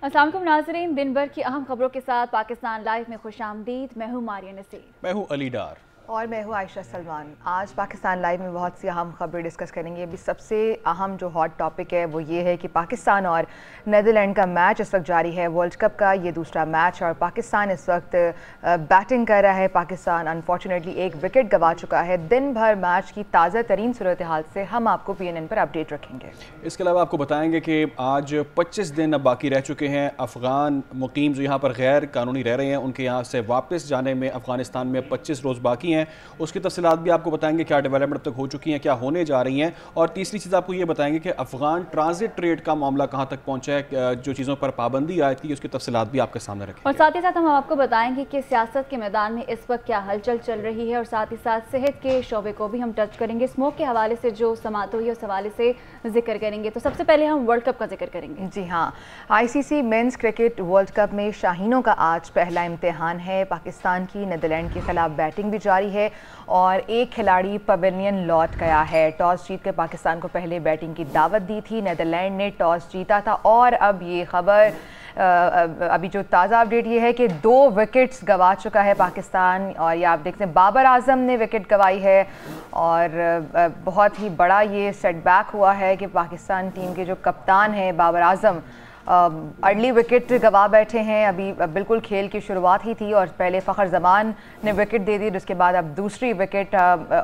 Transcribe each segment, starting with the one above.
अस्सलाम वालेकुम नाज़रीन, दिन भर की अहम खबरों के साथ पाकिस्तान लाइव में खुशामदीद। मैं हूँ मारिया नसीर। मैं हूँ अली डार और मैं हूँ आयशा सलमान। आज पाकिस्तान लाइव में बहुत सी अहम खबरें डिस्कस करेंगे। अभी सबसे अहम जो हॉट टॉपिक है वो ये है कि पाकिस्तान और नीदरलैंड का मैच इस वक्त जारी है, वर्ल्ड कप का ये दूसरा मैच, और पाकिस्तान इस वक्त बैटिंग कर रहा है। पाकिस्तान अनफॉर्चुनेटली एक विकेट गंवा चुका है। दिन भर मैच की ताज़ा तरीन सूरत हाल से हम आपको PNN पर अपडेट रखेंगे। इसके अलावा आपको बताएंगे कि आज 25 दिन अब बाकी रह चुके हैं। अफ़गान मुकीम जो यहाँ पर गैर कानूनी रह रहे हैं, उनके यहाँ से वापस जाने में अफ़गानिस्तान में 25 रोज़ बाकी हैं। उसकी तफसीलात भी आपको बताएंगे, क्या डेवलपमेंट तक हो चुकी हैं, क्या होने जा रही हैं। और तीसरी चीज़ आपको ये बताएंगे कि अफ़गान ट्रांजिट ट्रेड का मामला कहाँ तक पहुँचा है, जो चीज़ों पर पाबंदी आई थी उसकी तफसीलात भी आपके सामने रखेंगे। और साथ ही साथ हम आपको बताएंगे कि सियासत के मैदान में इस वक्त क्या हलचल चल रही है, और साथ ही साथ सेहत के शोबे को भी हम टच करेंगे। स्मोक के हवाले से जो समात हुई है उस हवाले से जिक्र करेंगे। तो सबसे पहले हम वर्ल्ड कप का जिक्र करेंगे। जी हाँ, ICC men's cricket world cup में शाहीनों का आज पहला इम्तिहान है। पाकिस्तान की नीदरलैंड के खिलाफ बैटिंग भी जारी है और एक खिलाड़ी पवेलियन लौट गया है। टॉस जीत कर पाकिस्तान को पहले बैटिंग की दावत दी थी, नीदरलैंड ने टॉस जीता था। और अब ये खबर अभी जो ताज़ा अपडेट ये है कि 2 विकेट्स गंवा चुका है पाकिस्तान। और ये आप देखते हैं बाबर आजम ने विकेट गंवाई है, और बहुत ही बड़ा ये सेटबैक हुआ है कि पाकिस्तान टीम के जो कप्तान हैं बाबर आजम अर्ली विकेट गंवा बैठे हैं। अभी बिल्कुल खेल की शुरुआत ही थी और पहले फ़खर जमान ने विकेट दे दी, जिसके बाद अब दूसरी wicket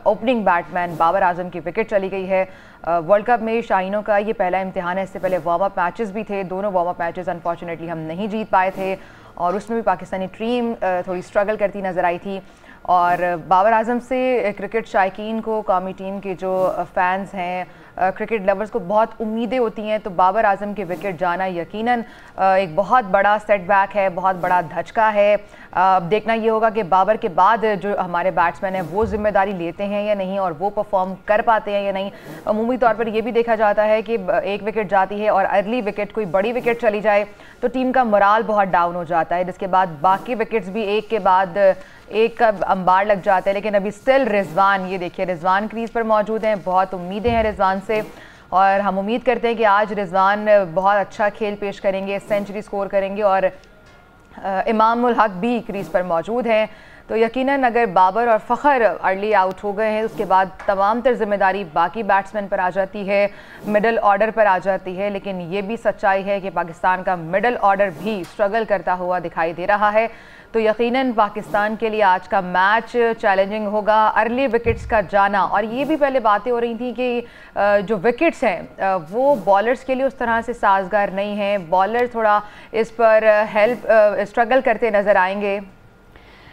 opening batsman Babar Azam की विकेट चली गई है। वर्ल्ड कप में शाहीनों का ये पहला इम्तिहान है। इससे पहले वार्म अप मैचेस भी थे, दोनों वार्म अप मैचेस अनफॉर्चुनेटली हम नहीं जीत पाए थे, और उसमें भी पाकिस्तानी टीम थोड़ी स्ट्रगल करती नज़र आई थी। और बाबर आजम से क्रिकेट शायकीन को, कौमी टीम के जो फैंस हैं, क्रिकेट लवर्स को बहुत उम्मीदें होती हैं। तो बाबर आजम के विकेट जाना यकीनन एक बहुत बड़ा सेटबैक है, बहुत बड़ा धचका है। अब देखना ये होगा कि बाबर के बाद जो हमारे बैट्समैन हैं वो जिम्मेदारी लेते हैं या नहीं, और वो परफॉर्म कर पाते हैं या नहीं। अमूमी तौर पर ये भी देखा जाता है कि एक विकेट जाती है और अर्ली विकेट, कोई बड़ी विकेट चली जाए तो टीम का मोराल बहुत डाउन हो जाता है, जिसके बाद बाकी विकेट्स भी एक के बाद एक का अंबार लग जाता है। लेकिन अभी स्टिल रिजवान, ये देखिए रिजवान क्रीज पर मौजूद हैं, बहुत उम्मीदें हैं रिजवान से, और हम उम्मीद करते हैं कि आज रिजवान बहुत अच्छा खेल पेश करेंगे, सेंचुरी स्कोर करेंगे। और इमाम उल हक भी क्रीज पर मौजूद हैं। तो यकीनन अगर बाबर और फ़खर अर्ली आउट हो गए हैं, उसके बाद तमाम तर जिम्मेदारी बाकी बैट्समैन पर आ जाती है, मिडल ऑर्डर पर आ जाती है। लेकिन ये भी सच्चाई है कि पाकिस्तान का मिडल ऑर्डर भी स्ट्रगल करता हुआ दिखाई दे रहा है। तो यकीनन पाकिस्तान के लिए आज का मैच चैलेंजिंग होगा। अर्ली विकेट्स का जाना, और ये भी पहले बातें हो रही थी कि जो विकेट्स हैं वो बॉलर्स के लिए उस तरह से साजगार नहीं हैं, बॉलर थोड़ा इस पर स्ट्रगल करते नज़र आएंगे।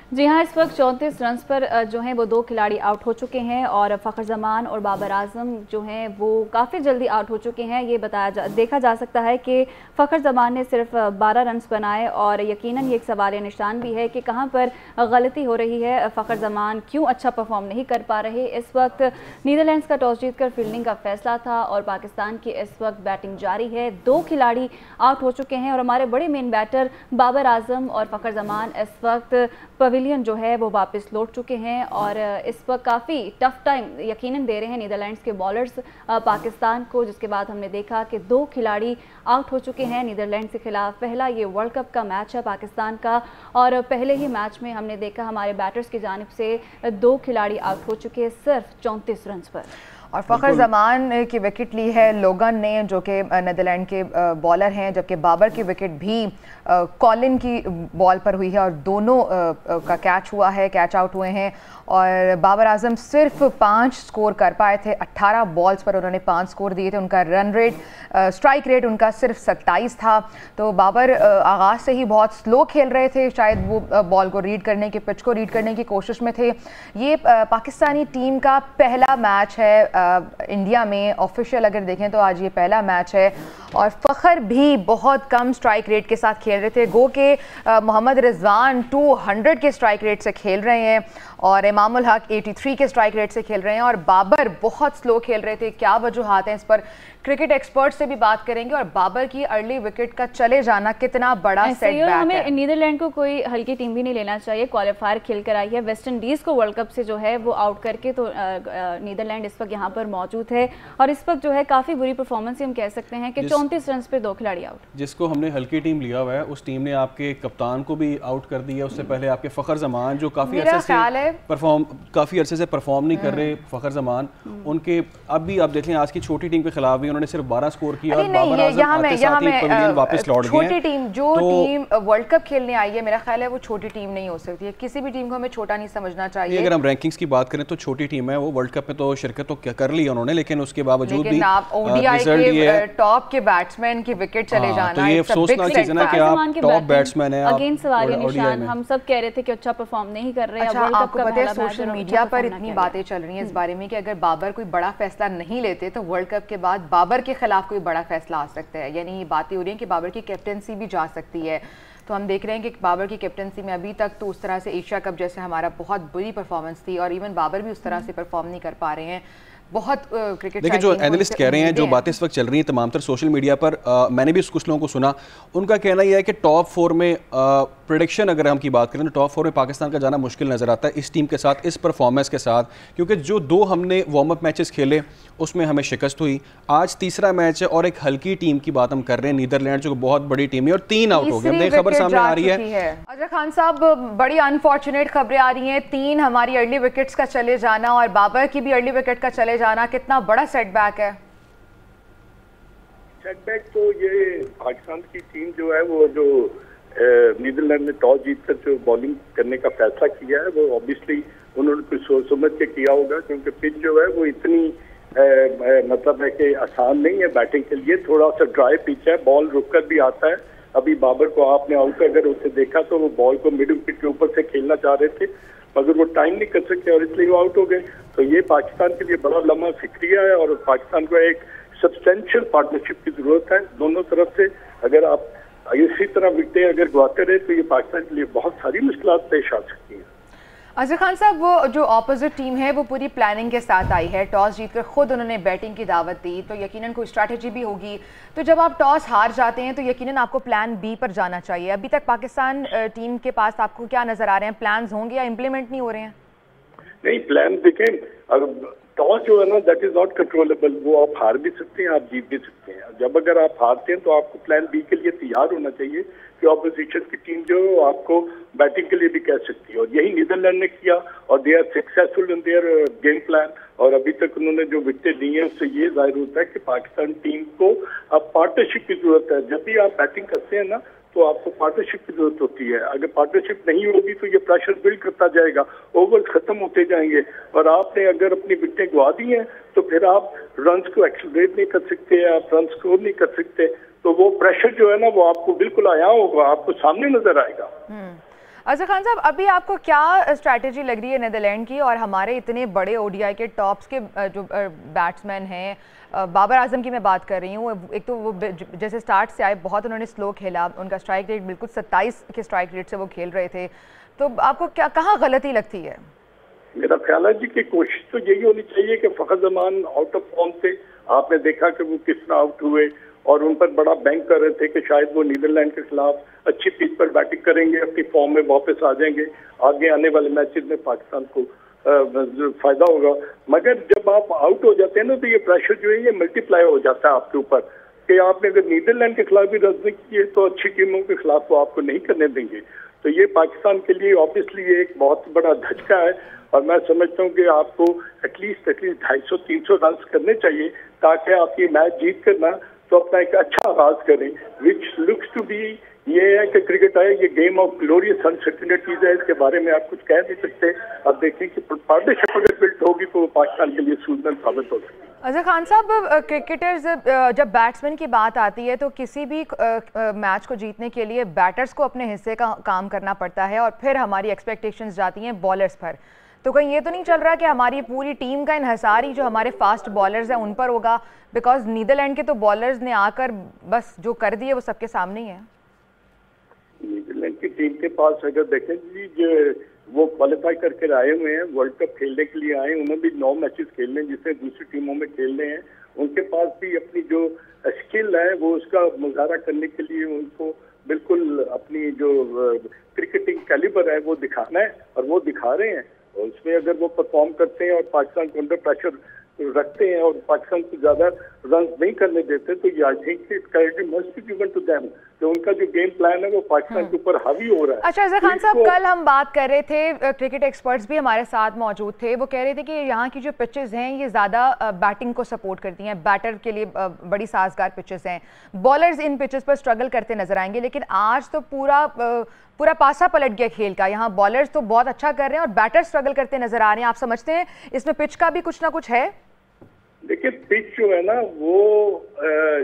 जी हाँ, इस वक्त 34 रन्स पर जो हैं वो 2 खिलाड़ी आउट हो चुके हैं, और फ़खर जमान और बाबर आजम जो हैं वो काफ़ी जल्दी आउट हो चुके हैं। ये देखा जा सकता है कि फ़खर जमान ने सिर्फ 12 रन्स बनाए, और यकीनन ये एक सवाल निशान भी है कि कहाँ पर गलती हो रही है, फ़खर जमान क्यों अच्छा परफॉर्म नहीं कर पा रहे। इस वक्त नीदरलैंड्स का टॉस जीतकर फील्डिंग का फैसला था, और पाकिस्तान की इस वक्त बैटिंग जारी है। 2 खिलाड़ी आउट हो चुके हैं, और हमारे बड़े मेन बैटर बाबर आजम और फ़खर जमान इस वक्त पवेलियन जो है वो वापस लौट चुके हैं, और इस वक्त काफ़ी टफ टाइम यकीनन दे रहे हैं नीदरलैंड्स के बॉलर्स पाकिस्तान को, जिसके बाद हमने देखा कि 2 खिलाड़ी आउट हो चुके हैं नीदरलैंड्स के खिलाफ। पहला ये वर्ल्ड कप का मैच है पाकिस्तान का, और पहले ही मैच में हमने देखा हमारे बैटर्स की जानिब से 2 खिलाड़ी आउट हो चुके हैं सिर्फ 34 रन पर। और फ़खर जमान की विकेट ली है लोगन ने, जो कि नीदरलैंड के बॉलर हैं, जबकि बाबर की विकेट भी कॉलिन की बॉल पर हुई है, और दोनों का कैच हुआ है, कैच आउट हुए हैं। और बाबर आजम सिर्फ 5 स्कोर कर पाए थे, 18 बॉल्स पर उन्होंने 5 स्कोर दिए थे। उनका रन रेट, स्ट्राइक रेट उनका सिर्फ 27 था। तो बाबर आगाज़ से ही बहुत स्लो खेल रहे थे, शायद वो बॉल को रीड करने की, पिच को रीड करने की कोशिश में थे। ये पाकिस्तानी टीम का पहला मैच है इंडिया में ऑफिशियल, अगर देखें तो आज ये पहला मैच है। और फ़खर भी बहुत कम स्ट्राइक रेट के साथ खेल रहे थे, गो के मोहम्मद रिजवान 200 के स्ट्राइक रेट से खेल रहे हैं, और इमाम उल हक 83 के स्ट्राइक रेट से खेल रहे हैं, और बाबर बहुत स्लो खेल रहे थे। क्या वजूहात हैं, इस पर क्रिकेट एक्सपर्ट से भी बात करेंगे, और बाबर की अर्ली विकेट का चले जाना कितना बड़ा सेटबैक है। हमें नीदरलैंड को कोई हल्की टीम भी नहीं लेना चाहिए, क्वालिफायर खेल कर आई है, वेस्ट इंडीज़ को वर्ल्ड कप से जो है वो आउट करके, तो नीदरलैंड इस वक्त यहाँ पर मौजूद है, और इस वक्त जो है काफ़ी बुरी परफॉर्मेंस हम कह सकते हैं कि 34 रन पे 2 खिलाड़ी आउट। जिसको हमने हल्की टीम लिया हुआ है उस टीम ने आपके कप्तान को भी आउट कर दिया। उससे पहले आपके फ़खर जमान जो काफ़ी अरसे से परफॉर्म नहीं कर रहे, फ़खर जमान उनके अब भी आप देख लें आज की छोटी टीम के खिलाफ भी उन्होंने सिर्फ 12 स्कोर किया और बाबर आजम आते साथ ही पवेलियन वापस लौट गए। छोटी टीम जो टीम वर्ल्ड कप खेलने आई है, मेरा ख्याल है वो छोटी टीम नहीं हो सकती है। किसी भी टीम को हमें छोटा नहीं समझना चाहिए। अगर हम रैंकिंग्स की बात करें तो छोटी टीम है, वो वर्ल्ड कप में तो शिरकत तो कर ली उन्होंने, लेकिन उसके बावजूद भी ओडीआई के टॉप के बैट्समैन की विकेट चले जाना, तो ये अफसोसनाक चीज है ना कि आप टॉप बैट्समैन हैं। अगेन सवाल निशान, हम सब कह रहे थे कि अच्छा परफॉर्म नहीं कर रहे हैं। अच्छा, आपको पता है सोशल मीडिया पर इतनी बातें चल रही हैं इस बारे में कि अगर बाबर कोई बड़ा फैसला नहीं लेते तो वर्ल्ड कप के बाद बाबर के खिलाफ कोई बड़ा फैसला आ सकता है। यानी ये बातें हो रही हैं कि बाबर की कैप्टनसी भी जा सकती है। तो हम देख रहे हैं कि बाबर की कैप्टनसी में अभी तक तो उस तरह से एशिया कप जैसे हमारा बहुत बुरी परफॉर्मेंस थी और इवन बाबर भी उस तरह से परफॉर्म नहीं कर पा रहे हैं। बहुत क्रिकेट देखिए जो एनालिस्ट कह रहे हैं, जो बातें इस वक्त चल रही हैं तमाम तर सोशल मीडिया पर, मैंने भी कुछ लोगों को सुना, उनका कहना यह है कि टॉप 4 में प्रेडिक्शन अगर हम की बात करें तो टॉप 4 में पाकिस्तान का जाना मुश्किल नज़र आता है इस टीम के साथ, इस परफॉर्मेंस के साथ, क्योंकि जो 2 हमने वार्म अप मैचेस खेले उसमें हमें शिकस्त हुई। आज तीसरा मैच है और एक हल्की टीम की बात हम कर रहे हैं, नीदरलैंड जो बहुत बड़ी टीम है और 3 आउट हो गए। खबर सामने आ रही है अजहर खान साहब, बड़ी अनफॉर्चुनेट खबरें आ रही हैं। 3 हमारी अर्ली विकेट्स का चले जाना और बाबर की भी अर्ली विकेट का चले जाना कितना बड़ा सेटबैक है। सेटबैक तो ये पाकिस्तान की टीम जो है वो जो नीदरलैंड ने टॉस जीतकर जो बॉलिंग करने का फैसला किया है वो ऑब्वियसली उन्होंने कुछ सोच समझ के किया होगा, क्योंकि पिच जो है वो इतनी मतलब है कि आसान नहीं है बैटिंग के लिए। थोड़ा सा ड्राई पिच है, बॉल रुककर भी आता है। अभी बाबर को आपने आउट अगर उसे देखा तो वो बॉल को मिडिल पिच के ऊपर से खेलना चाह रहे थे मगर वो टाइम नहीं कर सके और इसलिए वो आउट हो गए। तो ये पाकिस्तान के लिए बड़ा लम्हा फिक्रिया है और पाकिस्तान को एक सब्सटेंशियल पार्टनरशिप की जरूरत है दोनों तरफ से। अगर आप इसी तरह विकेटें अगर गवाते रहे तो ये पाकिस्तान के लिए बहुत सारी मुश्किलात पेश आ सकती हैं। अजहर खान साहब, वो जो ऑपोजिट टीम है वो पूरी प्लानिंग के साथ आई है, टॉस जीतकर खुद उन्होंने बैटिंग की दावत दी, तो यकीनन कोई स्ट्रैटेजी भी होगी। तो जब आप टॉस हार जाते हैं तो यकीनन आपको प्लान बी पर जाना चाहिए। अभी तक पाकिस्तान टीम के पास आपको क्या नजर आ रहे हैं, प्लान्स होंगे या इम्प्लीमेंट नहीं हो रहे हैं? नहीं, प्लान देखें, टॉस जो है ना दैट इज नॉट कंट्रोलेबल। वो आप हार भी सकते हैं, आप जीत भी सकते हैं। जब अगर आप हारते हैं तो आपको प्लान बी के लिए तैयार होना चाहिए कि ऑपोजिशन की टीम जो है आपको बैटिंग के लिए भी कह सकती है और यही नीदरलैंड ने किया और they are successful in their game plan. और अभी तक उन्होंने जो विकेटें ली हैं उससे ये जाहिर होता है कि पाकिस्तान टीम को अब पार्टनरशिप की जरूरत है। जब भी आप बैटिंग करते हैं ना तो आपको पार्टनरशिप की जरूरत होती है। अगर पार्टनरशिप नहीं होगी तो ये प्रेशर बिल्ड करता जाएगा, ओवर्स खत्म होते जाएंगे और आपने अगर अपनी विकेटें गवा दी हैं तो फिर आप रन्स को एक्सेलरेट नहीं कर सकते, आप रन स्कोर नहीं कर सकते। तो वो प्रेशर जो है ना वो आपको बिल्कुल आया होगा, आपको सामने नजर आएगा। अजहर खान साहब, अभी आपको क्या स्ट्रैटेजी लग रही है नीदरलैंड की और हमारे इतने बड़े ओडीआई के टॉप्स के जो बैट्समैन हैं, बाबर आजम की मैं बात कर रही हूँ। एक तो वो जैसे स्टार्ट से आए बहुत उन्होंने स्लो खेला, उनका स्ट्राइक रेट बिल्कुल 27 के स्ट्राइक रेट से वो खेल रहे थे। तो आपको क्या कहाँ गलती लगती है? मेरा ख्याल है जी कि कोशिश तो यही होनी चाहिए कि Fakhar Zaman out of form थे, आपने देखा कि वो किस तरह आउट हुए और उन पर बड़ा बैंक कर रहे थे कि शायद वो नीदरलैंड के खिलाफ अच्छी पिच पर बैटिंग करेंगे, अपनी फॉर्म में वापस आ जाएंगे, आगे आने वाले मैचेस में पाकिस्तान को फायदा होगा। मगर जब आप आउट हो जाते हैं ना तो ये प्रेशर जो है ये मल्टीप्लाई हो जाता है आपके ऊपर कि आपने अगर नीदरलैंड के खिलाफ भी रन नहीं किए तो अच्छी टीमों के खिलाफ वो आपको नहीं करने देंगे। तो ये पाकिस्तान के लिए ऑब्वियसली एक बहुत बड़ा धचका है और मैं समझता हूँ कि आपको एटलीस्ट 250-300 रन करने चाहिए ताकि आप ये मैच जीत कर ना तो अपना एक अच्छा आगाज करें, विच लुक्स टू बी ये है कि क्रिकेट है ये गेम ऑफ ग्लोरियस अनसर्टेनिटीज है, इसके बारे में आप कुछ कह नहीं सकते। अब देखें कि पार्टनरशिप अगर बिल्ड होगी तो पाकिस्तान के लिए सूझबूझ साबित हो सकती है। अजहर खान साहब, क्रिकेटर्स जब बैट्समैन की बात आती है तो किसी भी मैच को जीतने के लिए बैटर्स को अपने हिस्से का काम करना पड़ता है और फिर हमारी एक्सपेक्टेशंस जाती हैं बॉलर्स पर। तो कहीं ये तो नहीं चल रहा कि हमारी पूरी टीम का इन्हिसार ही जो हमारे फास्ट बॉलर्स हैं उन पर होगा? बिकॉज नीदरलैंड के तो बॉलर्स ने आकर बस जो कर दिए वो सबके सामने ही है। नीदरलैंड की टीम के पास अगर देखें जी जो वो क्वालिफाई करके आए हुए हैं, वर्ल्ड कप खेलने के लिए आए, उन्होंने भी 9 मैचेस खेलने जिससे दूसरी टीमों में खेलने हैं। उनके पास भी अपनी जो स्किल है वो उसका मुजाहरा करने के लिए उनको बिल्कुल अपनी जो क्रिकेटिंग कैलिबर है वो दिखाना है और वो दिखा रहे हैं। और उसमें अगर वो परफॉर्म करते हैं और पाकिस्तान को अंडर प्रेशर रखते हैं और पाकिस्तान को ज्यादा रन नहीं करने देते, तो ये I think it character must be given to them कि उनका जो गेम प्लान है वो पाकिस्तान के ऊपर हावी हो रहा है। अच्छा अजहर खान साहब, कल हम बात कर रहे थे, क्रिकेट एक्सपर्ट्स भी हमारे साथ मौजूद थे, वो कह रहे थे कि यहाँ की जो पिचेस हैं ये ज़्यादा बैटिंग को सपोर्ट करती हैं, बैटर के लिए बड़ी साजगार पिचेस हैं, बॉलर्स इन पिचेस पर स्ट्रगल करते नजर आएंगे, लेकिन आज तो पूरा पासा पलट गया खेल का। यहाँ बॉलर्स तो बहुत अच्छा कर रहे हैं और बैटर स्ट्रगल करते नजर आ रहे हैं। आप समझते हैं इसमें पिच का भी कुछ ना कुछ है? देखिए पिच जो है ना वो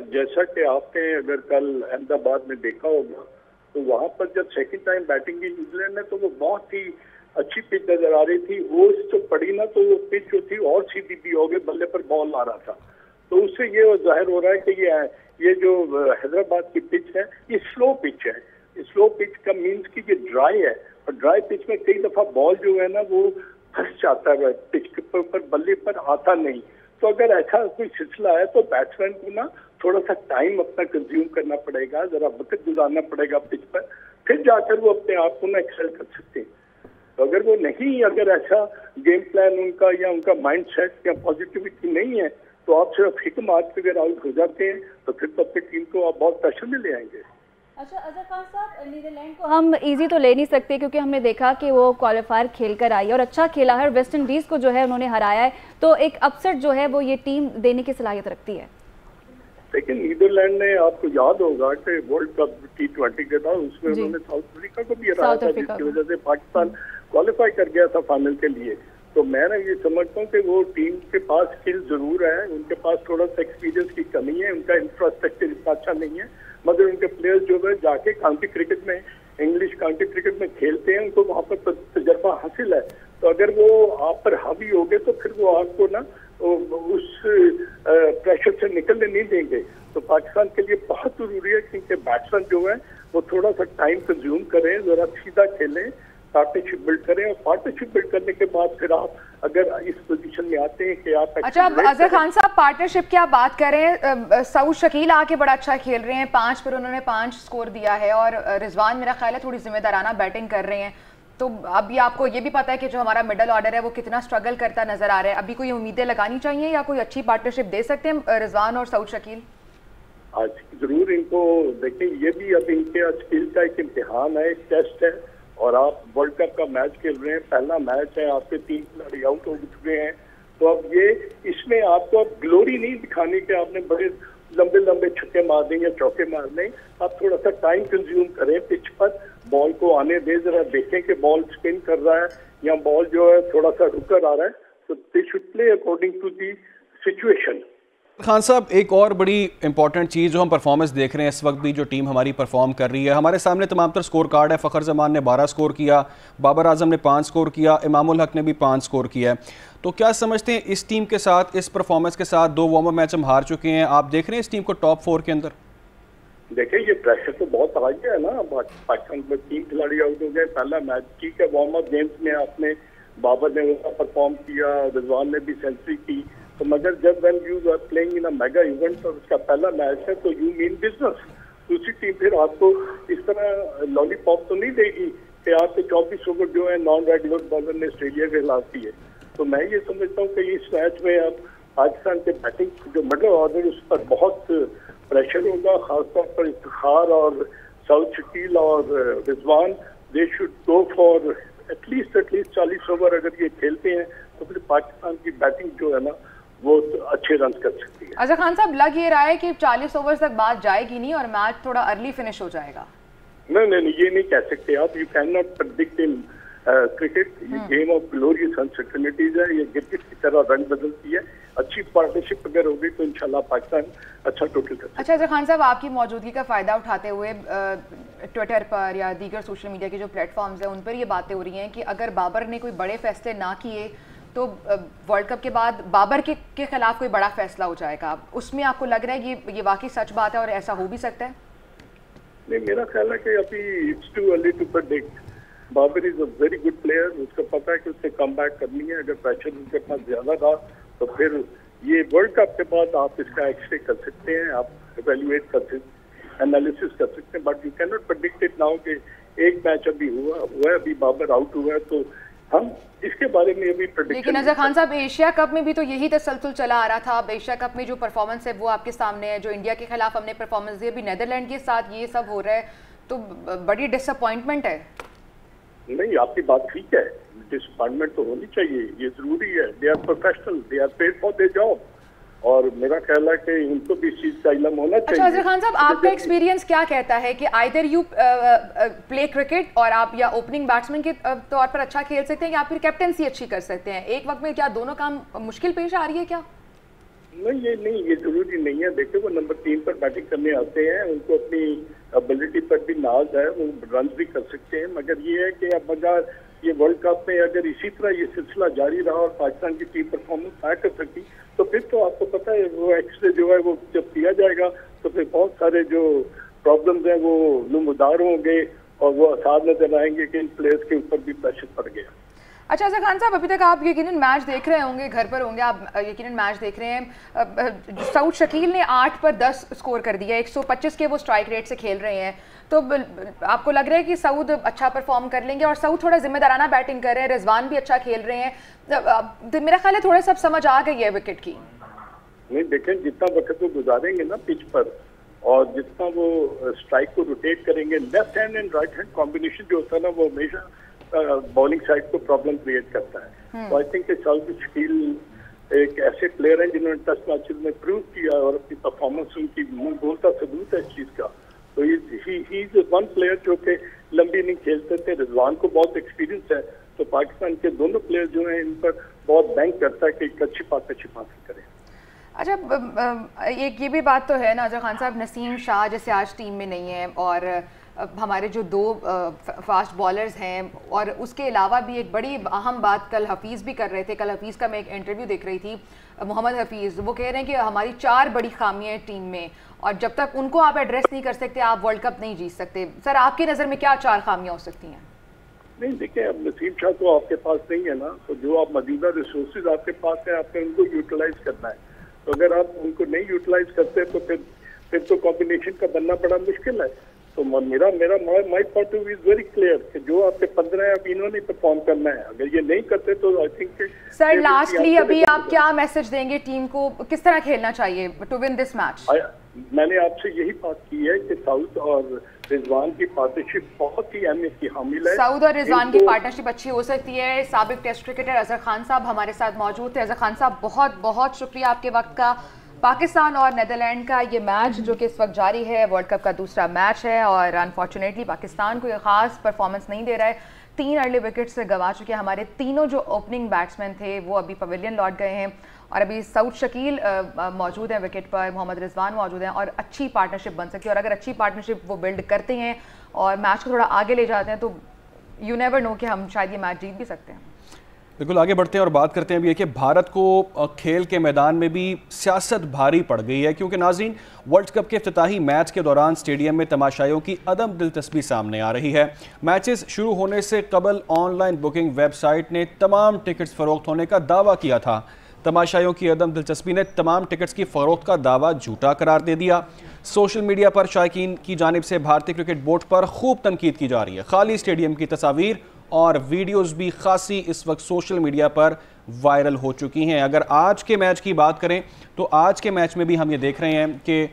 जैसा कि आपने अगर कल अहमदाबाद में देखा होगा तो वहां पर जब सेकंड टाइम बैटिंग की न्यूजीलैंड में तो वो बहुत ही अच्छी पिच नजर आ रही थी। वो जो पड़ी ना तो वो पिच जो थी और सीधी भी हो गई, बल्ले पर बॉल आ रहा था, तो उससे ये जाहिर हो रहा है कि ये जो हैदराबाद की पिच है ये स्लो पिच है। स्लो पिच का मीन्स कि ये ड्राई है और ड्राई पिच में कई दफा बॉल जो है ना वो फंस जाता है, पिच के ऊपर बल्ले पर आता नहीं। तो अगर ऐसा कोई सिलसिला है तो बैट्समैन को ना थोड़ा सा टाइम अपना कंज्यूम करना पड़ेगा, जरा वक्त गुजारना पड़ेगा पिच पर, फिर जाकर वो अपने आप को ना एक्सेल कर सकते हैं। तो अगर वो नहीं, अगर ऐसा गेम प्लान उनका या उनका माइंड सेट या पॉजिटिविटी नहीं है तो आप सिर्फ हिट मार के अगर आउट हो जाते हैं तो फिर तो अपनी टीम को आप बहुत प्रेशर में ले आएंगे। अच्छा अजहर खान साहब, नीदरलैंड को हम इजी तो ले नहीं सकते क्योंकि हमने देखा कि वो क्वालिफायर खेल कर आई है और अच्छा खेला है, वेस्ट इंडीज़ को जो है उन्होंने हराया है, तो एक अपसेट जो है वो ये टीम देने की सलाहियत रखती है। लेकिन नीदरलैंड ने, आपको याद होगा कि वर्ल्ड कप T20 के था उसमें उन्होंने साउथ अफ्रीका को भी हराया था, जिसकी वजह से पाकिस्तान क्वालिफाई कर गया था फाइनल के लिए। तो मैं ना ये समझता हूँ कि वो टीम के पास स्किल जरूर है, उनके पास थोड़ा सा एक्सपीरियंस की कमी है, उनका इंफ्रास्ट्रक्चर इतना अच्छा नहीं है, मगर उनके प्लेयर्स जो है जाके काउंटी क्रिकेट में, इंग्लिश काउंटी क्रिकेट में खेलते हैं, उनको वहाँ पर तजर्बा हासिल है। तो अगर वो आप पर हावी हो गए तो फिर वो आपको ना उस प्रेशर से निकलने नहीं देंगे। तो पाकिस्तान के लिए बहुत जरूरी है क्योंकि बैट्समैन जो है वो थोड़ा सा टाइम कंज्यूम करें, जरा सीधा खेलें, पार्टनरशिप बिल्ड करें, और पार्टनरशिप बिल्ड करने के बाद फिर आप अगर इस पोजीशन में आते हैं कि आप। अच्छा अजहर खान साहब, पार्टनरशिप की आप बात करें, सऊद शकील आके बड़ा अच्छा खेल रहे हैं, 5 पर उन्होंने 5 स्कोर दिया है और रिजवान मेरा ख्याल है थोड़ी जिम्मेदाराना बैटिंग कर रहे हैं। तो अभी आपको ये भी पता है कि जो हमारा मिडल ऑर्डर है वो कितना स्ट्रगल करता नजर आ रहा है। अभी कोई उम्मीदें लगानी चाहिए या कोई अच्छी पार्टनरशिप दे सकते हैं रिजवान और सऊद शकील? आज जरूर इनको देखें, ये भी अब इनके स्किल का एक इम्तिहान है, एक टेस्ट है, और आप वर्ल्ड कप का मैच खेल रहे हैं, पहला मैच है, आपके 3 खिलाड़ी आउट हो चुके हैं। तो अब ये इसमें आपको अब ग्लोरी नहीं दिखानी कि आपने बड़े लंबे लंबे छक्के मार दें या चौके मार दें, आप थोड़ा सा टाइम कंज्यूम करें पिच पर, बॉल को आने दें, जरा देखें कि बॉल स्पिन कर रहा है या बॉल जो है थोड़ा सा रुक कर आ रहा है, तो they should play according to the situation. Khan sahab, एक और बड़ी इंपॉर्टेंट चीज़ जो हम परफॉर्मेंस देख रहे हैं इस वक्त भी, जो टीम हमारी परफॉर्म कर रही है, हमारे सामने तमाम तर स्कोर कार्ड है। फ़खर जमान ने 12 स्कोर किया, बाबर आजम ने 5 स्कोर किया, इमामुल हक ने भी 5 स्कोर किया है। तो क्या समझते हैं इस टीम के साथ, इस परफॉर्मेंस के साथ 2 वार्म अप मैच हम हार चुके हैं, आप देख रहे हैं इस टीम को टॉप 4 के अंदर? देखिए ये प्रेशर तो बहुत आ गया है ना, पाकिस्तान में 3 खिलाड़ी आउट हो गए, पहला मैच ठीक है, वार्म अप गेम्स में आपने बाबर ने उसका परफॉर्म किया, रिजवान ने भी सेंचुरी की, तो मगर जब when you are playing in a mega event और उसका पहला मैच है तो यू मीन बिजनेस। दूसरी टीम फिर आपको इस तरह लॉलीपॉप तो नहीं देगी कि आपके 24 ओवर जो है नॉन रेगुलर बॉलर ने ऑस्ट्रेलिया के खिलाफ दिए। तो मैं ये समझता हूँ कि इस मैच में अब पाकिस्तान के बैटिंग जो मिडल ऑर्डर उस पर बहुत प्रेशर होगा, खासतौर पर इफ्तिखार और सऊद शकील और Rizwan, they should go for at least 40 over अगर ये खेलते हैं तो फिर पाकिस्तान की बैटिंग जो है ना वो अच्छे रन कर सकती है। अजहर खान साहब, लग ये रहा है कि 40 ओवर तक बात जाएगी नहीं और मैच थोड़ा अर्ली फिनिश हो जाएगा। नहीं, ये नहीं कह सकते आप, you can not predict in cricket, ये गेम ऑफ ग्लोरियस अनसर्टेनिटीज है, ये क्रिकेट की तरह रंग बदलती है। अच्छी पार्टनरशिप अगर होगी तो इंशाल्लाह पाकिस्तान अच्छा टोटल कर सकता है। अच्छा अजहर खान साहब, आपकी मौजूदगी का फ़ायदा उठाते हुए ट्विटर पर या दीगर सोशल मीडिया के जो प्लेटफॉर्म्स हैं उन पर ये बातें हो रही हैं कि अगर बाबर ने कोई बड़े फैसले ना किए तो वर्ल्ड कप के बाद बाबर के खिलाफ कोई बड़ा फैसला हो जाएगा। उसमें आपको लग रहा है कि ये वाकई सच बात है और ऐसा हो भी सकता है? नहीं, मेरा ख्याल है कि अभी it's too early to predict. Babar is a very good player, उसको पता है कि उसने कम बैक करनी है, अगर प्रेशर उनके पास ज्यादा था तो फिर ये वर्ल्ड कप के बाद आप इसका एक्सरे कर सकते हैं, आप इवेल्युएट कर सकते, एनालिसिस कर सकते हैं, but you can not predict it now कि एक मैच अभी हुआ है, अभी बाबर आउट हुआ है तो हम इसके बारे में अभी प्रेडिक्शन। लेकिन अजहर खान साहब, एशिया कप में भी तो यही तसलसल चला आ रहा था। अब एशिया कप में जो परफॉर्मेंस है वो आपके सामने है, जो इंडिया के खिलाफ हमने परफॉर्मेंस दी, अभी नीदरलैंड के साथ ये सब हो रहा है, तो बड़ी डिसअपॉइंटमेंट है। नहीं, आपकी बात ठीक है, डिसअपॉइंटमेंट तो होनी चाहिए, ये जरूरी है। They are professional, they are paid for their job, और मेरा ख्याल है कि उनको भी इस चीज का इल्म होना चाहिए। अच्छा अजहर खान साहब, आपका एक्सपीरियंस क्या कहता है कि आइदर यू प्ले क्रिकेट और आप या ओपनिंग बैट्समैन के तौर पर अच्छा खेल सकते हैं या फिर कैप्टनसी अच्छी कर सकते हैं एक वक्त में, क्या दोनों काम मुश्किल पेश आ रही है क्या? नहीं, ये जरूरी नहीं है। देखिए, वो नंबर 3 पर बैटिंग करने आते हैं, उनको अपनी एबिलिटी पर भी नाज है, वो रन भी कर सकते हैं, मगर ये है कि अब अगर ये वर्ल्ड कप में अगर इसी तरह ये सिलसिला जारी रहा और पाकिस्तान की टीम परफॉर्मेंस ना कर सकी, तो फिर तो आपको पता है वो एक्सरे जो है वो जब किया जाएगा तो फिर बहुत सारे जो प्रॉब्लम्स हैं वो नमूदार होंगे और वो आसार नजर आएंगे कि इन प्लेयर्स के ऊपर भी प्रेशर पड़ गया। अच्छा अजहर खान साहब, अभी तक आप यकीनन मैच देख रहे होंगे, घर पर होंगे आप, यकीनन मैच देख रहे हैं। सऊद शकील ने 8 पर 10 स्कोर कर दिया, 125 के वो स्ट्राइक रेट से खेल रहे हैं, तो आपको लग रहा है कि सऊद अच्छा परफॉर्म कर लेंगे? और सऊद थोड़ा जिम्मेदाराना बैटिंग कर रहे हैं, रिजवान भी अच्छा खेल रहे हैं, तो मेरा ख्याल है थोड़ा सब समझ आ गई है विकेट की। नहीं, देखें, जितना वक्त वो गुजारेंगे ना पिच पर और जितना वो स्ट्राइक को रोटेट करेंगे, left hand and right hand combination जो होता है ना, वो हमेशा बॉलिंग साइड को प्रॉब्लम क्रिएट करता है। तो आई थिंक सऊद शकील एक ऐसे प्लेयर हैं जिन्होंने टेस्ट मैचेस में प्रूव किया और अपनी परफॉर्मेंस उनकी मुंह बोलता सबूत है इस चीज का। तो ही इज वन प्लेयर जो कि लंबी इनिंग खेलते थे। रिजवान को बहुत एक्सपीरियंस है, तो पाकिस्तान के दोनों प्लेयर जो हैं इन पर बहुत बैंक करता है कि एक अच्छी पार्टनरशिप हासिल करें। अच्छा, एक ये भी बात तो है ना अजहर खान साहब, नसीम शाह जैसे आज टीम में नहीं है और हमारे जो 2 फास्ट बॉलर्स हैं, और उसके अलावा भी एक बड़ी अहम बात कल हफीज़ भी कर रहे थे। कल हफीज़ का मैं एक इंटरव्यू देख रही थी, मोहम्मद हफीज़, वो कह रहे हैं कि हमारी 4 बड़ी खामियां हैं टीम में और जब तक उनको आप एड्रेस नहीं कर सकते आप वर्ल्ड कप नहीं जीत सकते। सर, आपकी नज़र में क्या 4 खामियां हो सकती हैं? नहीं, देखिए, अब नसीम शाह तो आपके पास नहीं है ना, तो जो आप मौजूदा रिसोर्सेज आपके पास है आपने उनको यूटिलाइज करना है। तो अगर आप उनको नहीं यूटिलाइज करते तो फिर तो कॉम्बिनेशन का बनना बड़ा मुश्किल है। तो मेरा my point of view is very clear कि जो आपके 15 हैं अब इन्होंने परफॉर्म करना है। अगर ये नहीं करते तो आई थिंक सर लास्टली अभी आप क्या मैसेज देंगे टीम को, किस तरह खेलना चाहिए टू विन दिस मैच? मैंने आपसे यही बात की है कि सऊद और रिजवान की पार्टनरशिप बहुत ही अहमियत की हामिल है। सऊद और रिजवान की पार्टनरशिप अच्छी हो सकती है। साबिक टेस्ट क्रिकेटर अजहर खान साहब हमारे साथ मौजूद थे। अजहर खान साहब, बहुत बहुत शुक्रिया आपके वक्त का। पाकिस्तान और नीदरलैंड का ये मैच जो कि इस वक्त जारी है, वर्ल्ड कप का दूसरा मैच है और अनफॉर्चुनेटली पाकिस्तान को ये ख़ास परफॉर्मेंस नहीं दे रहा है। 3 अर्ली विकेट से गंवा चुके हैं। हमारे तीनों जो ओपनिंग बैट्समैन थे वो अभी पवेलियन लौट गए हैं और अभी सऊद शकील मौजूद हैं विकेट पर, मोहम्मद रिजवान मौजूद हैं और अच्छी पार्टनरशिप बन सकती है। और अगर अच्छी पार्टनरशिप वो बिल्ड करते हैं और मैच को थोड़ा आगे ले जाते हैं तो यू नेवर नो कि हम शायद ये मैच जीत भी सकते हैं। बिल्कुल, आगे बढ़ते हैं और बात करते हैं अभी कि भारत को खेल के मैदान में भी सियासत भारी पड़ गई है, क्योंकि नाज़रीन, वर्ल्ड कप के इफ्तिताही मैच के दौरान स्टेडियम में तमाशाइयों की अदम दिलचस्पी सामने आ रही है। मैचेस शुरू होने से कबल ऑनलाइन बुकिंग वेबसाइट ने तमाम टिकट्स फरोख्त होने का दावा किया था। तमाशाइयों की अदम दिलचस्पी ने तमाम टिकट्स की फरोख्त का दावा झूठा करार दे दिया। सोशल मीडिया पर शायकीन की जानिब से भारतीय क्रिकेट बोर्ड पर खूब तनकीद की जा रही है। खाली स्टेडियम की तस्वीर और वीडियोस भी खासी इस वक्त सोशल मीडिया पर वायरल हो चुकी हैं। अगर आज के मैच की बात करें तो आज के मैच में भी हम ये देख रहे हैं कि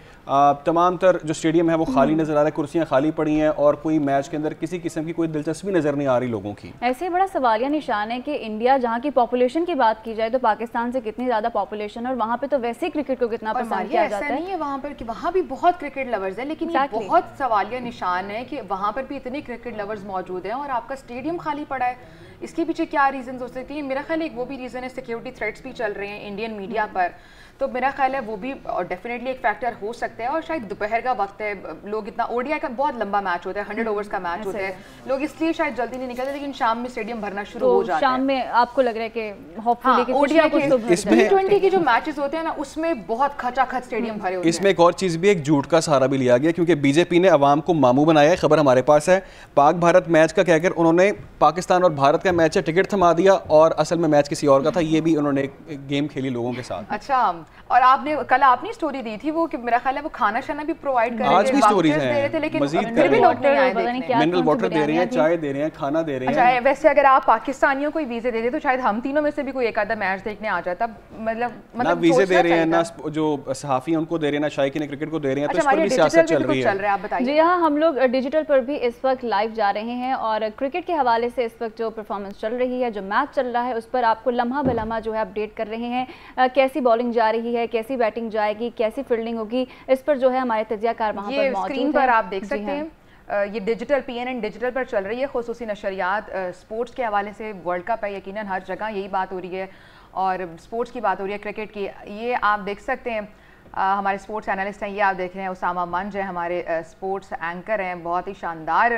तमाम तर जो स्टेडियम है वो खाली नज़र आ रहा है, कुर्सियां खाली पड़ी हैं और कोई मैच के अंदर किसी किस्म की कोई दिलचस्पी नज़र नहीं आ रही लोगों की। ऐसे बड़ा सवालिया निशान है कि इंडिया, जहाँ की पॉपुलेशन की बात की जाए तो पाकिस्तान से कितनी ज़्यादा पॉपुलेशन है और वहाँ पे तो वैसे ही क्रिकेट को कितना पसंद किया जाता है। नहीं है वहाँ पर कि वहाँ भी बहुत क्रिकेट लवर्स है, लेकिन ये बहुत सवालिया निशान है कि वहाँ पर भी इतने क्रिकेट लवर्स मौजूद हैं और आपका स्टेडियम खाली पड़ा है। इसके पीछे क्या रीजन हो सकती है? मेरा ख्याल है वो भी रीज़न है, सिक्योरिटी थ्रेट्स भी चल रहे हैं इंडियन मीडिया पर, तो मेरा ख्याल है वो भी डेफिनेटली एक फैक्टर हो सकता है। और शायद दोपहर का वक्त है, लोग इतना, ओडीआई का बहुत लंबा मैच होता है, 100 ओवर्स का मैच होता है, लोग इसलिए शायद जल्दी नहीं निकलते, लेकिन शाम में स्टेडियम भरना शुरू हो जाता है। शाम में आपको लग रहा है कि होपफुली ओडीआई T20 के जो मैचेस होते हैं ना उसमें बहुत खचाखच स्टेडियम भरे होते हैं। इसमें एक और चीज़ भी, एक झूठ का सहारा भी लिया गया, क्योंकि बीजेपी ने अवाम को मामू बनाया है। खबर हमारे पास है, पाक भारत मैच का कहकर उन्होंने पाकिस्तान और भारत का मैच है टिकट थमा दिया और असल में मैच किसी और का था। ये भी उन्होंने गेम खेली लोगों के साथ। अच्छा, और आपने कल आपने स्टोरी दी थी वो कि मेरा ख्याल है वो खाना शाना भी प्रोवाइड कर रहे थे, स्टोरीज दे रहे थे, लेकिन फिर भी हैं, लोग नहीं आए देखने। मिनरल वाटर दे रहे हैं, चाय दे रहे हैं, खाना दे रहे हैं। अच्छा, वैसे अगर आप पाकिस्तानियों को वीजे दे दे तो शायद हम तीनों में से भी कोई एक आधा मैच देखने आ जाता। मतलब वीजे दे रहे हैं ना, जो सहाफी उनको दे रहे हैं ना, शायकीन क्रिकेट को दे रहे हैं, तो इस पर भी सियासत चल रही है। आप बताइए। जी हाँ, हम लोग डिजिटल पर भी इस वक्त लाइव जा रहे हैं और क्रिकेट के हवाले से इस वक्त जो परफॉर्मेंस चल रही है, जो मैच चल रहा है, उस पर आपको लम्हा बलम्हा जो है अपडेट कर रहे हैं। कैसी बॉलिंग जा रही है, कैसी बैटिंग जाएगी, कैसी फील्डिंग होगी, इस पर जो है हमारे तजियाकार वहाँ पर मौजूद स्क्रीन पर आप देख सकते हैं। ये डिजिटल PNN डिजिटल पर चल रही है, खुसूसी नशरियात स्पोर्ट्स के हवाले से। वर्ल्ड कप है, यकीनन हर जगह यही बात हो रही है और स्पोर्ट्स की बात हो रही है, क्रिकेट की। ये आप देख सकते हैं, हमारे स्पोर्ट्स एनालिस्ट हैं, ये आप देख रहे हैं उसामा मंज है, हमारे स्पोर्ट्स एंकर हैं, बहुत ही शानदार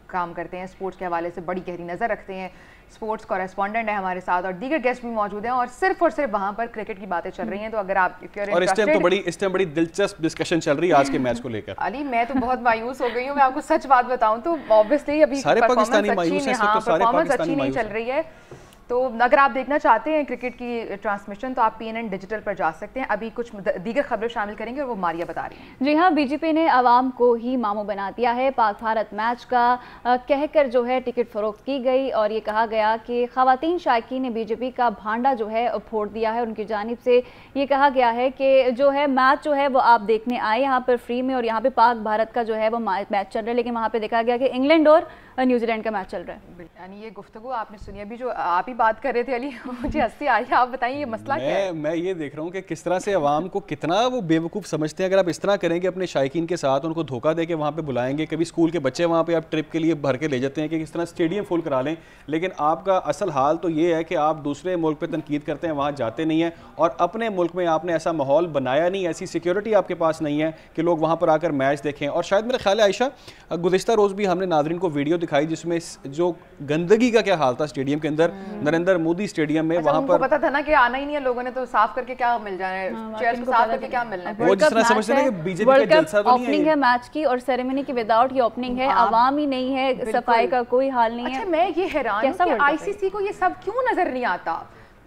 काम करते हैं स्पोर्ट्स के हवाले से, बड़ी गहरी नज़र रखते हैं। स्पोर्ट्स कॉरेस्पॉन्डेंट है हमारे साथ और दीगर गेस्ट भी मौजूद हैं और सिर्फ वहाँ पर क्रिकेट की बातें चल रही हैं। तो अगर आप और इस टाइम बड़ी दिलचस्प डिस्कशन चल रही है आज के मैच को लेकर। अली, मैं तो बहुत मायूस हो गई हूँ, मैं आपको सच बात बताऊँ तो ऑब्वियसली अभी परफॉर्मेंस अच्छी नहीं चल रही है। तो अगर आप देखना चाहते हैं क्रिकेट की ट्रांसमिशन तो आप PNN डिजिटल पर जा सकते हैं। अभी कुछ दीगर खबरें शामिल करेंगे और वो मारिया बता रही हैं। जी हाँ, बीजेपी ने आवाम को ही मामू बना दिया है। पाक भारत मैच का कहकर जो है टिकट फरोख्त की गई और ये कहा गया कि ख़वातीन शायकीन ने बीजेपी का भांडा जो है फोड़ दिया है। उनकी जानिब से ये कहा गया है कि जो है मैच जो है वो आप देखने आए यहाँ पर फ्री में और यहाँ पे पाक भारत का जो है वो मैच चल रहा है, लेकिन वहाँ पर देखा गया कि इंग्लैंड और न्यूजीलैंड का मैच चल रहा है। यानी ये गुफ्तगू आपने सुनी, अभी जो आप ही बात कर रहे थे अली, मुझे हंसी आई। आप बताइए ये मसला क्या है? मैं ये देख रहा हूँ कि किस तरह से अवाम को कितना वो बेवकूफ़ समझते हैं। अगर आप इस तरह करेंगे अपने शायकीन के साथ, उनको धोखा दे के वहाँ पे बुलाएंगे, कभी स्कूल के बच्चे वहाँ पे आप ट्रिप के लिए भर के ले जाते हैं कि किस तरह स्टेडियम फुल करा लें, लेकिन आपका असल हाल तो ये है कि आप दूसरे मुल्क पर तनकीद करते हैं, वहाँ जाते नहीं हैं और अपने मुल्क में आपने ऐसा माहौल बनाया नहीं, ऐसी सिक्योरिटी आपके पास नहीं है कि लोग वहाँ पर आकर मैच देखें। और शायद मेरा ख्याल है आयशा, गुज़िश्ता रोज़ भी हमने नाज़रीन को वीडियो दिखाई जिसमें जो गंदगी का क्या हाल था स्टेडियम के अंदर, नरेंद्र मोदी स्टेडियम में। वहां पर पता था ना कि आना ही नहीं है लोगों ने, तो साफ करके क्या मिल जाना है, चेयर्स को साफ करके क्या मिलना है। वो जिस तरह समझते हैं कि बीजेपी का जलसा तो नहीं है मैच की और सेरेमनी की विदाउट ये ओपनिंग है, आवाम ही नहीं है, सफाई का कोई हाल नहीं है। अच्छा, मैं ये हैरान हूं कि ICC को ये सब क्यों नजर नहीं आता।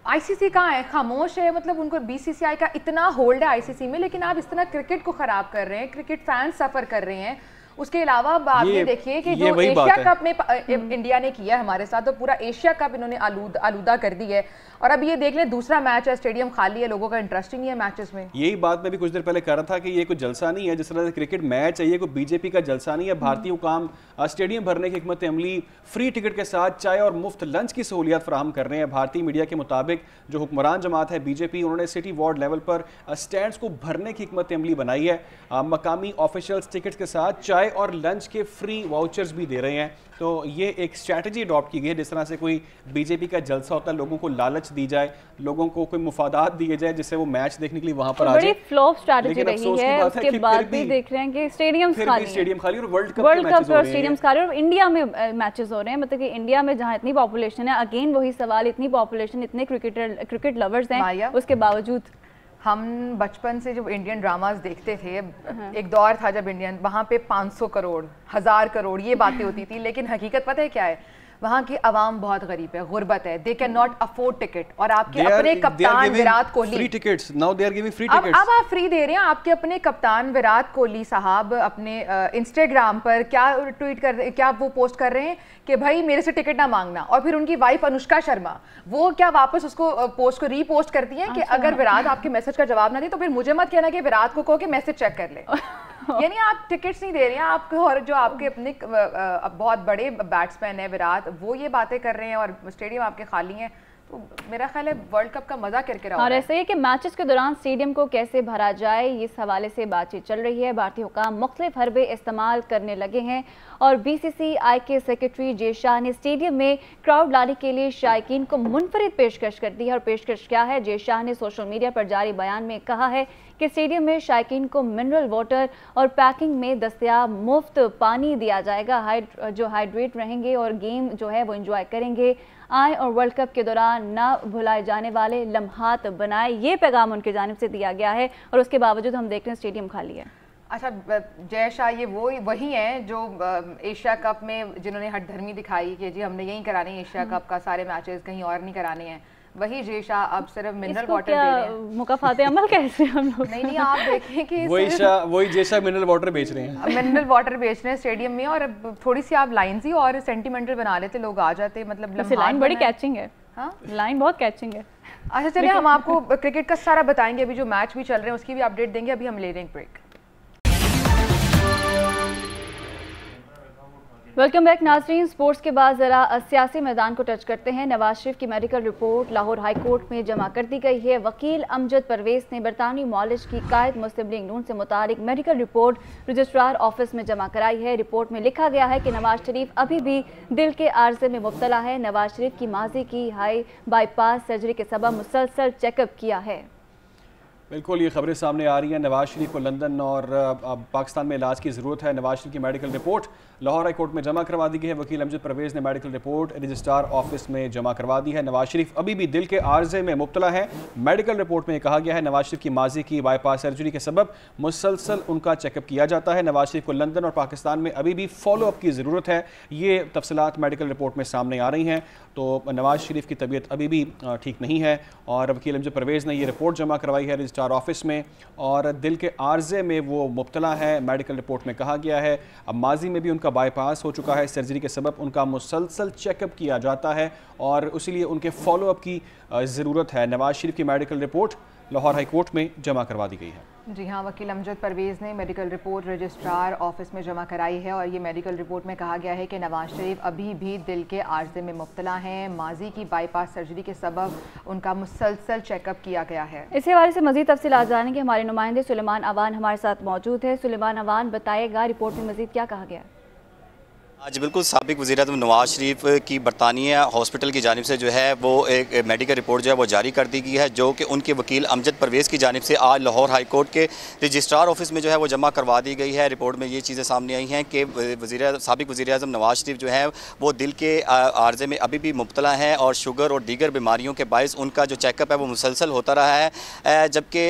ICC कहाँ है, खामोश है। मतलब उनको BCCI का इतना होल्ड है ICC में, लेकिन आप इस तरह क्रिकेट को खराब कर रहे हैं, क्रिकेट फैंस सफर कर रहे हैं। उसके अलावा आप ये देखिए कि जो एशिया कप में इंडिया ने किया हमारे साथ, तो पूरा एशिया कप इन्होंने आलूदा कर दी है। और अब ये देख लें दूसरा मैच है, स्टेडियम खाली है, लोगों का इंटरेस्ट ही नहीं है मैचेस में। यही बात मैं भी कुछ देर पहले कर रहा था कि ये कोई जलसा नहीं है, जिस तरह से क्रिकेट मैच है, ये कोई बीजेपी का जलसा नहीं है। भारतीय हुकाम स्टेडियम भरने की हिकमत अमली, फ्री टिकट के साथ चाय और मुफ्त लंच की सहूलियत फराहम कर रहे हैं। भारतीय मीडिया के मुताबिक जो हुक्मरान जमात है बीजेपी, उन्होंने सिटी वार्ड लेवल पर स्टैंड्स को भरने की हिकमत अमली बनाई है। मकामी ऑफिशियल्स टिकट के साथ चाय और लंच के फ्री वाउचर्स भी दे रहे हैं। तो ये एक स्ट्रैटेजी अडॉप्ट की गई है, जिस तरह से कोई बीजेपी का जलसा होता है, लोगों को लालच दी जाए, लोगों को कोई मुफादात दिए जाए जिससे वो मैच देखने के लिए वहां पर आ जाए। बड़ी फ्लॉप स्ट्रैटेजी रही है। उसके बाद भी देख रहे हैं कि स्टेडियम खाली और वर्ल्ड कप और स्टेडियम खाली और इंडिया में मैचेस हो रहे हैं। मतलब कि इंडिया में जहां इतनी पॉपुलेशन है, अगेन वही सवाल, इतनी पॉपुलेशन, इतने क्रिकेट लवर्स हैं, उसके बावजूद हम बचपन से जब इंडियन ड्रामास देखते थे, एक दौर था जब इंडियन वहाँ पे 500 करोड़ 1000 करोड़ ये बातें होती थी, लेकिन हकीकत पता है क्या है, वहाँ की आवाम बहुत गरीब है, गुर्बत है, they can not afford ticket. और आपके अपने कप्तान Virat Kohli, free tickets, now they are giving free tickets. अब आप फ्री दे रहे हैं। आपके अपने कप्तान विराट कोहली साहब अपने इंस्टाग्राम पर क्या ट्वीट कर रहे, क्या वो पोस्ट कर रहे हैं कि भाई मेरे से टिकट ना मांगना। और फिर उनकी वाइफ अनुष्का शर्मा वो क्या वापस उसको पोस्ट को रीपोस्ट करती हैं कि अगर विराट आपके मैसेज का जवाब ना दे तो फिर मुझे मत कहना कि विराट को कहो कि मैसेज चेक कर ले। यानी आप टिकट्स नहीं दे रहे हैं आपको, और जो आपके अपने बहुत बड़े बैट्समैन है विराट, वो ये बातें कर रहे हैं और स्टेडियम आपके खाली हैं। तो मेरा ख्याल है वर्ल्ड कप का मजा करके रहा। और ऐसे ही कि मैचेस के दौरान स्टेडियम को कैसे भरा जाए, इस हवाले से बातचीत चल रही है। भारतीय हुकाम मुख्तलिफ हरबे इस्तेमाल करने लगे हैं और BCCI के सेक्रेटरी जे शाह ने स्टेडियम में क्राउड लाने के लिए शायकीन को मुनफरिद पेशकश कर दी है। और पेशकश क्या है, जे शाह ने सोशल मीडिया पर जारी बयान में कहा है कि स्टेडियम में शायकीन को मिनरल वाटर और पैकिंग में दस्तयाब मुफ्त पानी दिया जाएगा, जो हाइड्रेट रहेंगे और गेम जो है वो एंजॉय करेंगे। आए और वर्ल्ड कप के दौरान ना भुलाए जाने वाले लम्हात बनाए, ये पैगाम उनकी जानिब से दिया गया है। और उसके बावजूद हम देख रहे हैं स्टेडियम खाली है। अच्छा, जय शाह ये वही हैं जो एशिया कप में जिन्होंने हठधर्मी दिखाई कि जी हमने यहीं कराने हैं एशिया कप का सारे मैचेस, कहीं और नहीं कराने हैं। वही जेशा अब सिर्फ मिनरल इसको वाटर क्या दे रहे हैं। मुकाफाते अमल कैसे हम लोग? नहीं आप देखें कि वही जैसा मिनरल वाटर बेच रहे हैं, मिनरल वाटर बेच रहे हैं स्टेडियम में, और अब थोड़ी सी आप लाइन सी और सेंटिमेंटल बना लेते, लोग आ जाते, मतलब लाइन बड़ी कैचिंग है। हाँ, लाइन बहुत कैचिंग है। अच्छा चलिए हम आपको क्रिकेट का सारा बताएंगे, अभी जो मैच भी चल रहे हैं उसकी भी अपडेट देंगे। अभी हम ले रहे हैं ब्रेक। वेलकम बैक नाज़रीन। स्पोर्ट्स के बाद ज़रा सियासी मैदान को टच करते हैं। नवाज शरीफ की medical report Lahore high court में जमा कर दी गई है। वकील अमजद परवेज़ ने बरतानवी मॉलिज की कायद मुस्लिम लीग नून से मुतालिक मेडिकल रिपोर्ट रजिस्ट्रार ऑफिस में जमा कराई है। रिपोर्ट में लिखा गया है कि नवाज शरीफ अभी भी दिल के आर्जे में मुब्तला है। नवाज शरीफ की माजी की हाई बाईपास सर्जरी के सबब मुसलसल चेकअप किया है। बिल्कुल ये खबरें सामने आ रही हैं। नवाज शरीफ को लंदन और पाकिस्तान में इलाज की ज़रूरत है। नवाज शरीफ की medical report Lahore high court में जमा करवा दी गई है। वकील अमजद परवेज़ ने मेडिकल रिपोर्ट रजिस्ट्रार ऑफिस में जमा करवा दी है। नवाज शरीफ अभी भी दिल के आर्जे में मुब्तला है। मेडिकल रिपोर्ट में कहा गया है नवाज शरीफ की माजी की बाईपास सर्जरी के सबब मुसलसल उनका चेकअप किया जाता है। नवाज शरीफ को लंदन और पाकिस्तान में अभी भी फॉलोअप की ज़रूरत है। ये तफसीलात मेडिकल रिपोर्ट में सामने आ रही हैं। तो नवाज शरीफ की तबीयत अभी भी ठीक नहीं है और वकील अमजद परवेज़ ने ये रिपोर्ट जमा करवाई है रजिस्ट्रार ऑफिस में, और दिल के आर्जे में वो मुब्तला है। मेडिकल रिपोर्ट में कहा गया है अब माजी में भी उनका बाईपास हो चुका है। सर्जरी के सबब उनका मुसलसल चेकअप किया जाता है और इसीलिए उनके फॉलोअप की ज़रूरत है। नवाज शरीफ की medical report Lahore high court में जमा करवा दी गई है। जी हाँ, वकील अमजद परवेज़ ने मेडिकल रिपोर्ट रजिस्ट्रार ऑफिस में जमा कराई है और ये मेडिकल रिपोर्ट में कहा गया है कि नवाज शरीफ अभी भी दिल के आर्जे में मुब्तला हैं। माजी की बाईपास सर्जरी के सबब उनका मुसलसल चेकअप किया गया है। इसी हवाले से मजीद तफसीलात जानेंगे। हमारे नुमाइंदे सुलेमान अवान हमारे साथ मौजूद है। सुलेमान अवान बताएगा रिपोर्ट में मजीद क्या कहा गया? आज बिल्कुल साबिक वज़ीर-ए-आज़म नवाज शरीफ की बरतानिया हॉस्पिटल की जानिब से जो है वो एक मेडिकल रिपोर्ट जो है वो जारी कर दी गई है, जो कि उनके वकील अमजद परवेज़ की जानिब से आज लाहौर हाई कोर्ट के रजिस्ट्रार ऑफिस में जो है वो जमा करवा दी गई है। रिपोर्ट में ये चीज़ें सामने आई हैं कि साबिक वज़ीर-ए-आज़म नवाज शरीफ जो है वो दिल के आर्जे में अभी भी मुब्तला हैं और शुगर और दीगर बीमारियों के बायस उनका जो चेकअप है वो मुसलसल होता रहा है। जबकि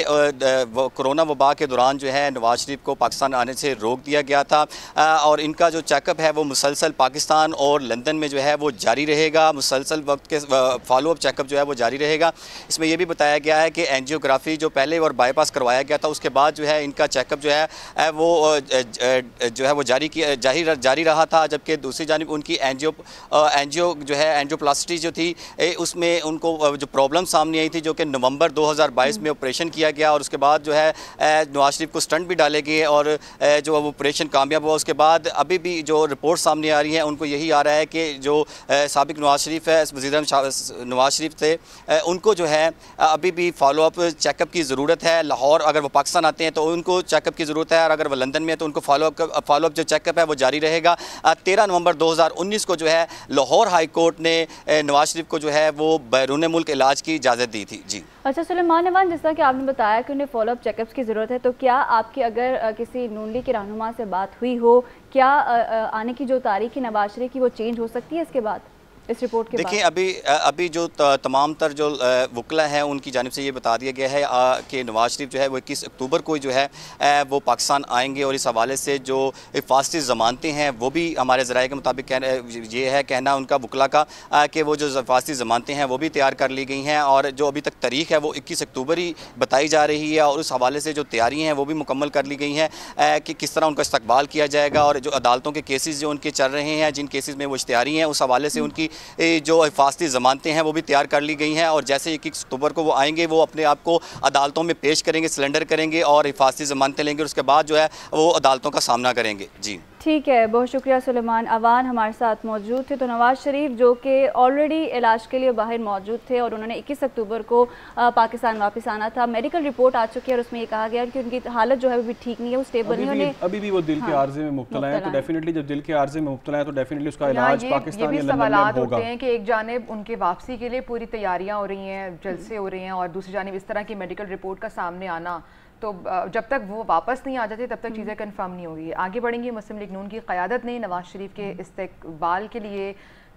कोरोना वबा के दौरान जो है नवाज शरीफ को पाकिस्तान आने से रोक दिया गया था और इनका जो चेकअप है वो मुसलसल पाकिस्तान और लंदन में जो है वो जारी रहेगा। मुसलसल वक्त के फॉलोअप चेकअप जो है वो जारी रहेगा। इसमें यह भी बताया गया है कि एंजियोग्राफी जो पहले और बाईपास करवाया गया था उसके बाद जो है इनका चेकअप जो है वो जो है वो जारी रहा था, जबकि दूसरी जानिब उनकी एंजियो जो है एंजियोप्लास्टी जो थी उसमें उनको जो प्रॉब्लम सामने आई थी, जो कि नवंबर 2022 में ऑपरेशन किया गया और उसके बाद जो है नवाज शरीफ को स्टंट भी डाले गए और जो ऑपरेशन कामयाब हुआ। उसके बाद अभी भी जो रिपोर्ट सामने आ रही है उनको यही आ रहा है कि जो साबिक नवाज शरीफ है वज़ीर-ए-आज़म नवाज शरीफ थे उनको जो है अभी भी फॉलोअप चेकअप की ज़रूरत है। लाहौर अगर वो पाकिस्तान आते हैं तो उनको चेकअप की ज़रूरत है और अगर वो लंदन में है तो उनको फॉलोअप जो चेकअप है वो जारी रहेगा। 13 नवंबर 2019 को जो है लाहौर हाई कोर्ट ने नवाज शरीफ को जो है वो बैरून मुल्क इलाज की इजाज़त दी थी। जी अच्छा सुलेमान अवान, जिस तरह कि आपने बताया कि उन्हें फॉलोअप चेकअप्स की ज़रूरत है, तो क्या आपकी अगर किसी नून लीग के रहनुमा से बात हुई हो, क्या आने की जो तारीख नवाज शरीफ की वो चेंज हो सकती है इसके बाद, इस रिपोर्ट के बाद? देखिए अभी जो तमाम तर जो वकला हैं उनकी जानिब से ये बता दिया गया है कि नवाज शरीफ जो है वो 21 अक्टूबर को जो है वो पाकिस्तान आएंगे और इस हवाले से जो हिफाजती ज़मानतें हैं वो भी हमारे ज़राए के मुताबिक ये है कहना उनका वकला का कि वो जो हिफाजती ज़मानतें हैं वो भी तैयार कर ली गई हैं और जो अभी तक तारीख है वो 21 अक्टूबर ही बताई जा रही है और उस हवाले से जो तैयारियाँ हैं वो भी मुकम्मल कर ली गई हैं कि किस तरह उनका इस्तकबाल किया जाएगा और जो अदालतों के केसेस जो उनके चल रहे हैं, जिन केसेस में वो इश्तिहारी हैं, उस हवाले से उनकी जो हिफाजती ज़मानतें हैं वो भी तैयार कर ली गई हैं और जैसे 21 अक्टूबर को वो आएंगे वो अपने आप को अदालतों में पेश करेंगे, सिलेंडर करेंगे और हिफाजती ज़मानतें लेंगे और उसके बाद जो है वो अदालतों का सामना करेंगे। जी ठीक है, बहुत शुक्रिया सुलेमान अवान हमारे साथ मौजूद थे। तो नवाज शरीफ जो कि ऑलरेडी इलाज के लिए बाहर मौजूद थे और उन्होंने 21 अक्टूबर को पाकिस्तान वापस आना था। मेडिकल रिपोर्ट आ चुकी है और उसमें ये कहा गया कि उनकी हालत जो है वो भी ठीक नहीं है, वो स्टेबल नहीं है, अभी भी वो दिल के आर्जे में मुब्तला है। तो डेफिनेटली जब दिल के आर्जे में मुब्तला है तो डेफिनेटली उसका इलाज पाकिस्तान या लंदन में होगा। हैं कि एक जानिब उनके वापसी के लिए पूरी तैयारियां हो रही हैं, जलसे हो रहे हैं और दूसरी जानिब इस तरह की मेडिकल रिपोर्ट का सामने आना, तो जब तक वो वापस नहीं आ जाते तब तक चीज़ें कंफर्म नहीं होगी। आगे बढ़ेंगी। मुस्लिम लीग नून की क़यादत ने नवाज शरीफ के इस्तकबाल के लिए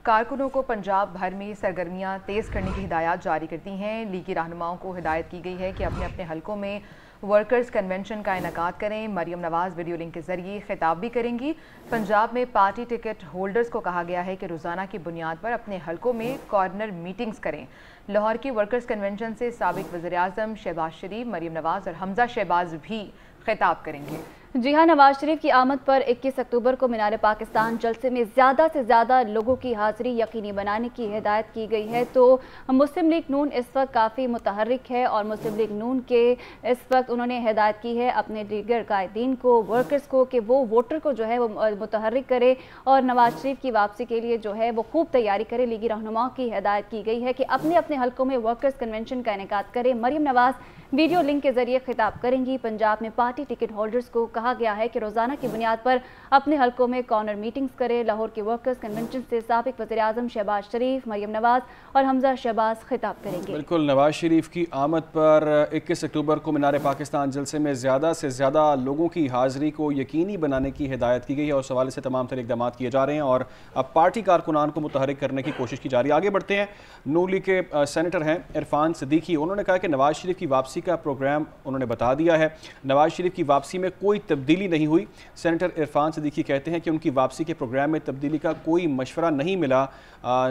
कारकुनों को पंजाब भर में सरगर्मियाँ तेज़ करने की हिदायत जारी कर दी हैं। लीगी रहनुमाओं को हिदायत की गई है कि अपने अपने हलकों में वर्कर्स कन्वेंशन का इनेकाद करें। मरियम नवाज वीडियो लिंक के जरिए खिताब भी करेंगी। पंजाब में पार्टी टिकट होल्डर्स को कहा गया है कि रोज़ाना की बुनियाद पर अपने हलकों में कॉर्नर मीटिंग्स करें। लाहौर की वर्कर्स कन्वेंशन से साबिक वज़ीर-ए-आज़म शहबाज शरीफ, मरियम नवाज और हमजा शहबाज भी खिताब करेंगे। जी हाँ, नवाज शरीफ की आमद पर 21 अक्टूबर को मीनार पाकिस्तान जलसे में ज़्यादा से ज़्यादा लोगों की हाज़िरी यकीनी बनाने की हिदायत की गई है। तो मुस्लिम लीग नून इस वक्त काफ़ी मुतहर्रिक है और मुस्लिम लीग नून के इस वक्त उन्होंने हिदायत की है अपने दीगर कायदीन को, वर्कर्स को, कि वो वोटर को जो है वो मुतहर्रिक करे और नवाज शरीफ की वापसी के लिए जो है वो खूब तैयारी करे। लीगी रहनुमाओं की हिदायत की गई है कि अपने अपने हलकों में वर्कर्स कन्वेंशन का इनेकाद करें। मरियम नवाज वीडियो लिंक के जरिए खिताब करेंगी। पंजाब में पार्टी टिकट होल्डर्स को कहा गया है कि रोजाना की बुनियाद पर अपने हलकों में कॉर्नर मीटिंग्स करें। लाहौर के वर्कर्स कन्वेंशन से साबिक वज़ीर-ए-आज़म शहबाज शरीफ, मरियम नवाज और हमजा शहबाज खिताब करेंगे। बिल्कुल, नवाज शरीफ की आमद पर 21 अक्टूबर को मीनार पाकिस्तान जलसे में ज़्यादा से ज़्यादा लोगों की हाज़िरी को यकीनी बनाने की हिदायत की गई है और उस हवाले से तमाम तरह इक़दाम किए जा रहे हैं और अब पार्टी कारकुनान को मुतहरिक करने की कोशिश की जा रही है। आगे बढ़ते हैं। नून लीग के सेनेटर हैं इरफान सिद्दीकी, उन्होंने कहा कि नवाज शरीफ की वापसी का प्रोग्राम उन्होंने बता दिया है। नवाज शरीफ की वापसी में कोई तब्दीली नहीं हुई। सेनेटर इरफान सिद्दीकी कहते हैं कि उनकी वापसी के प्रोग्राम में तब्दीली का कोई मशवरा नहीं मिला।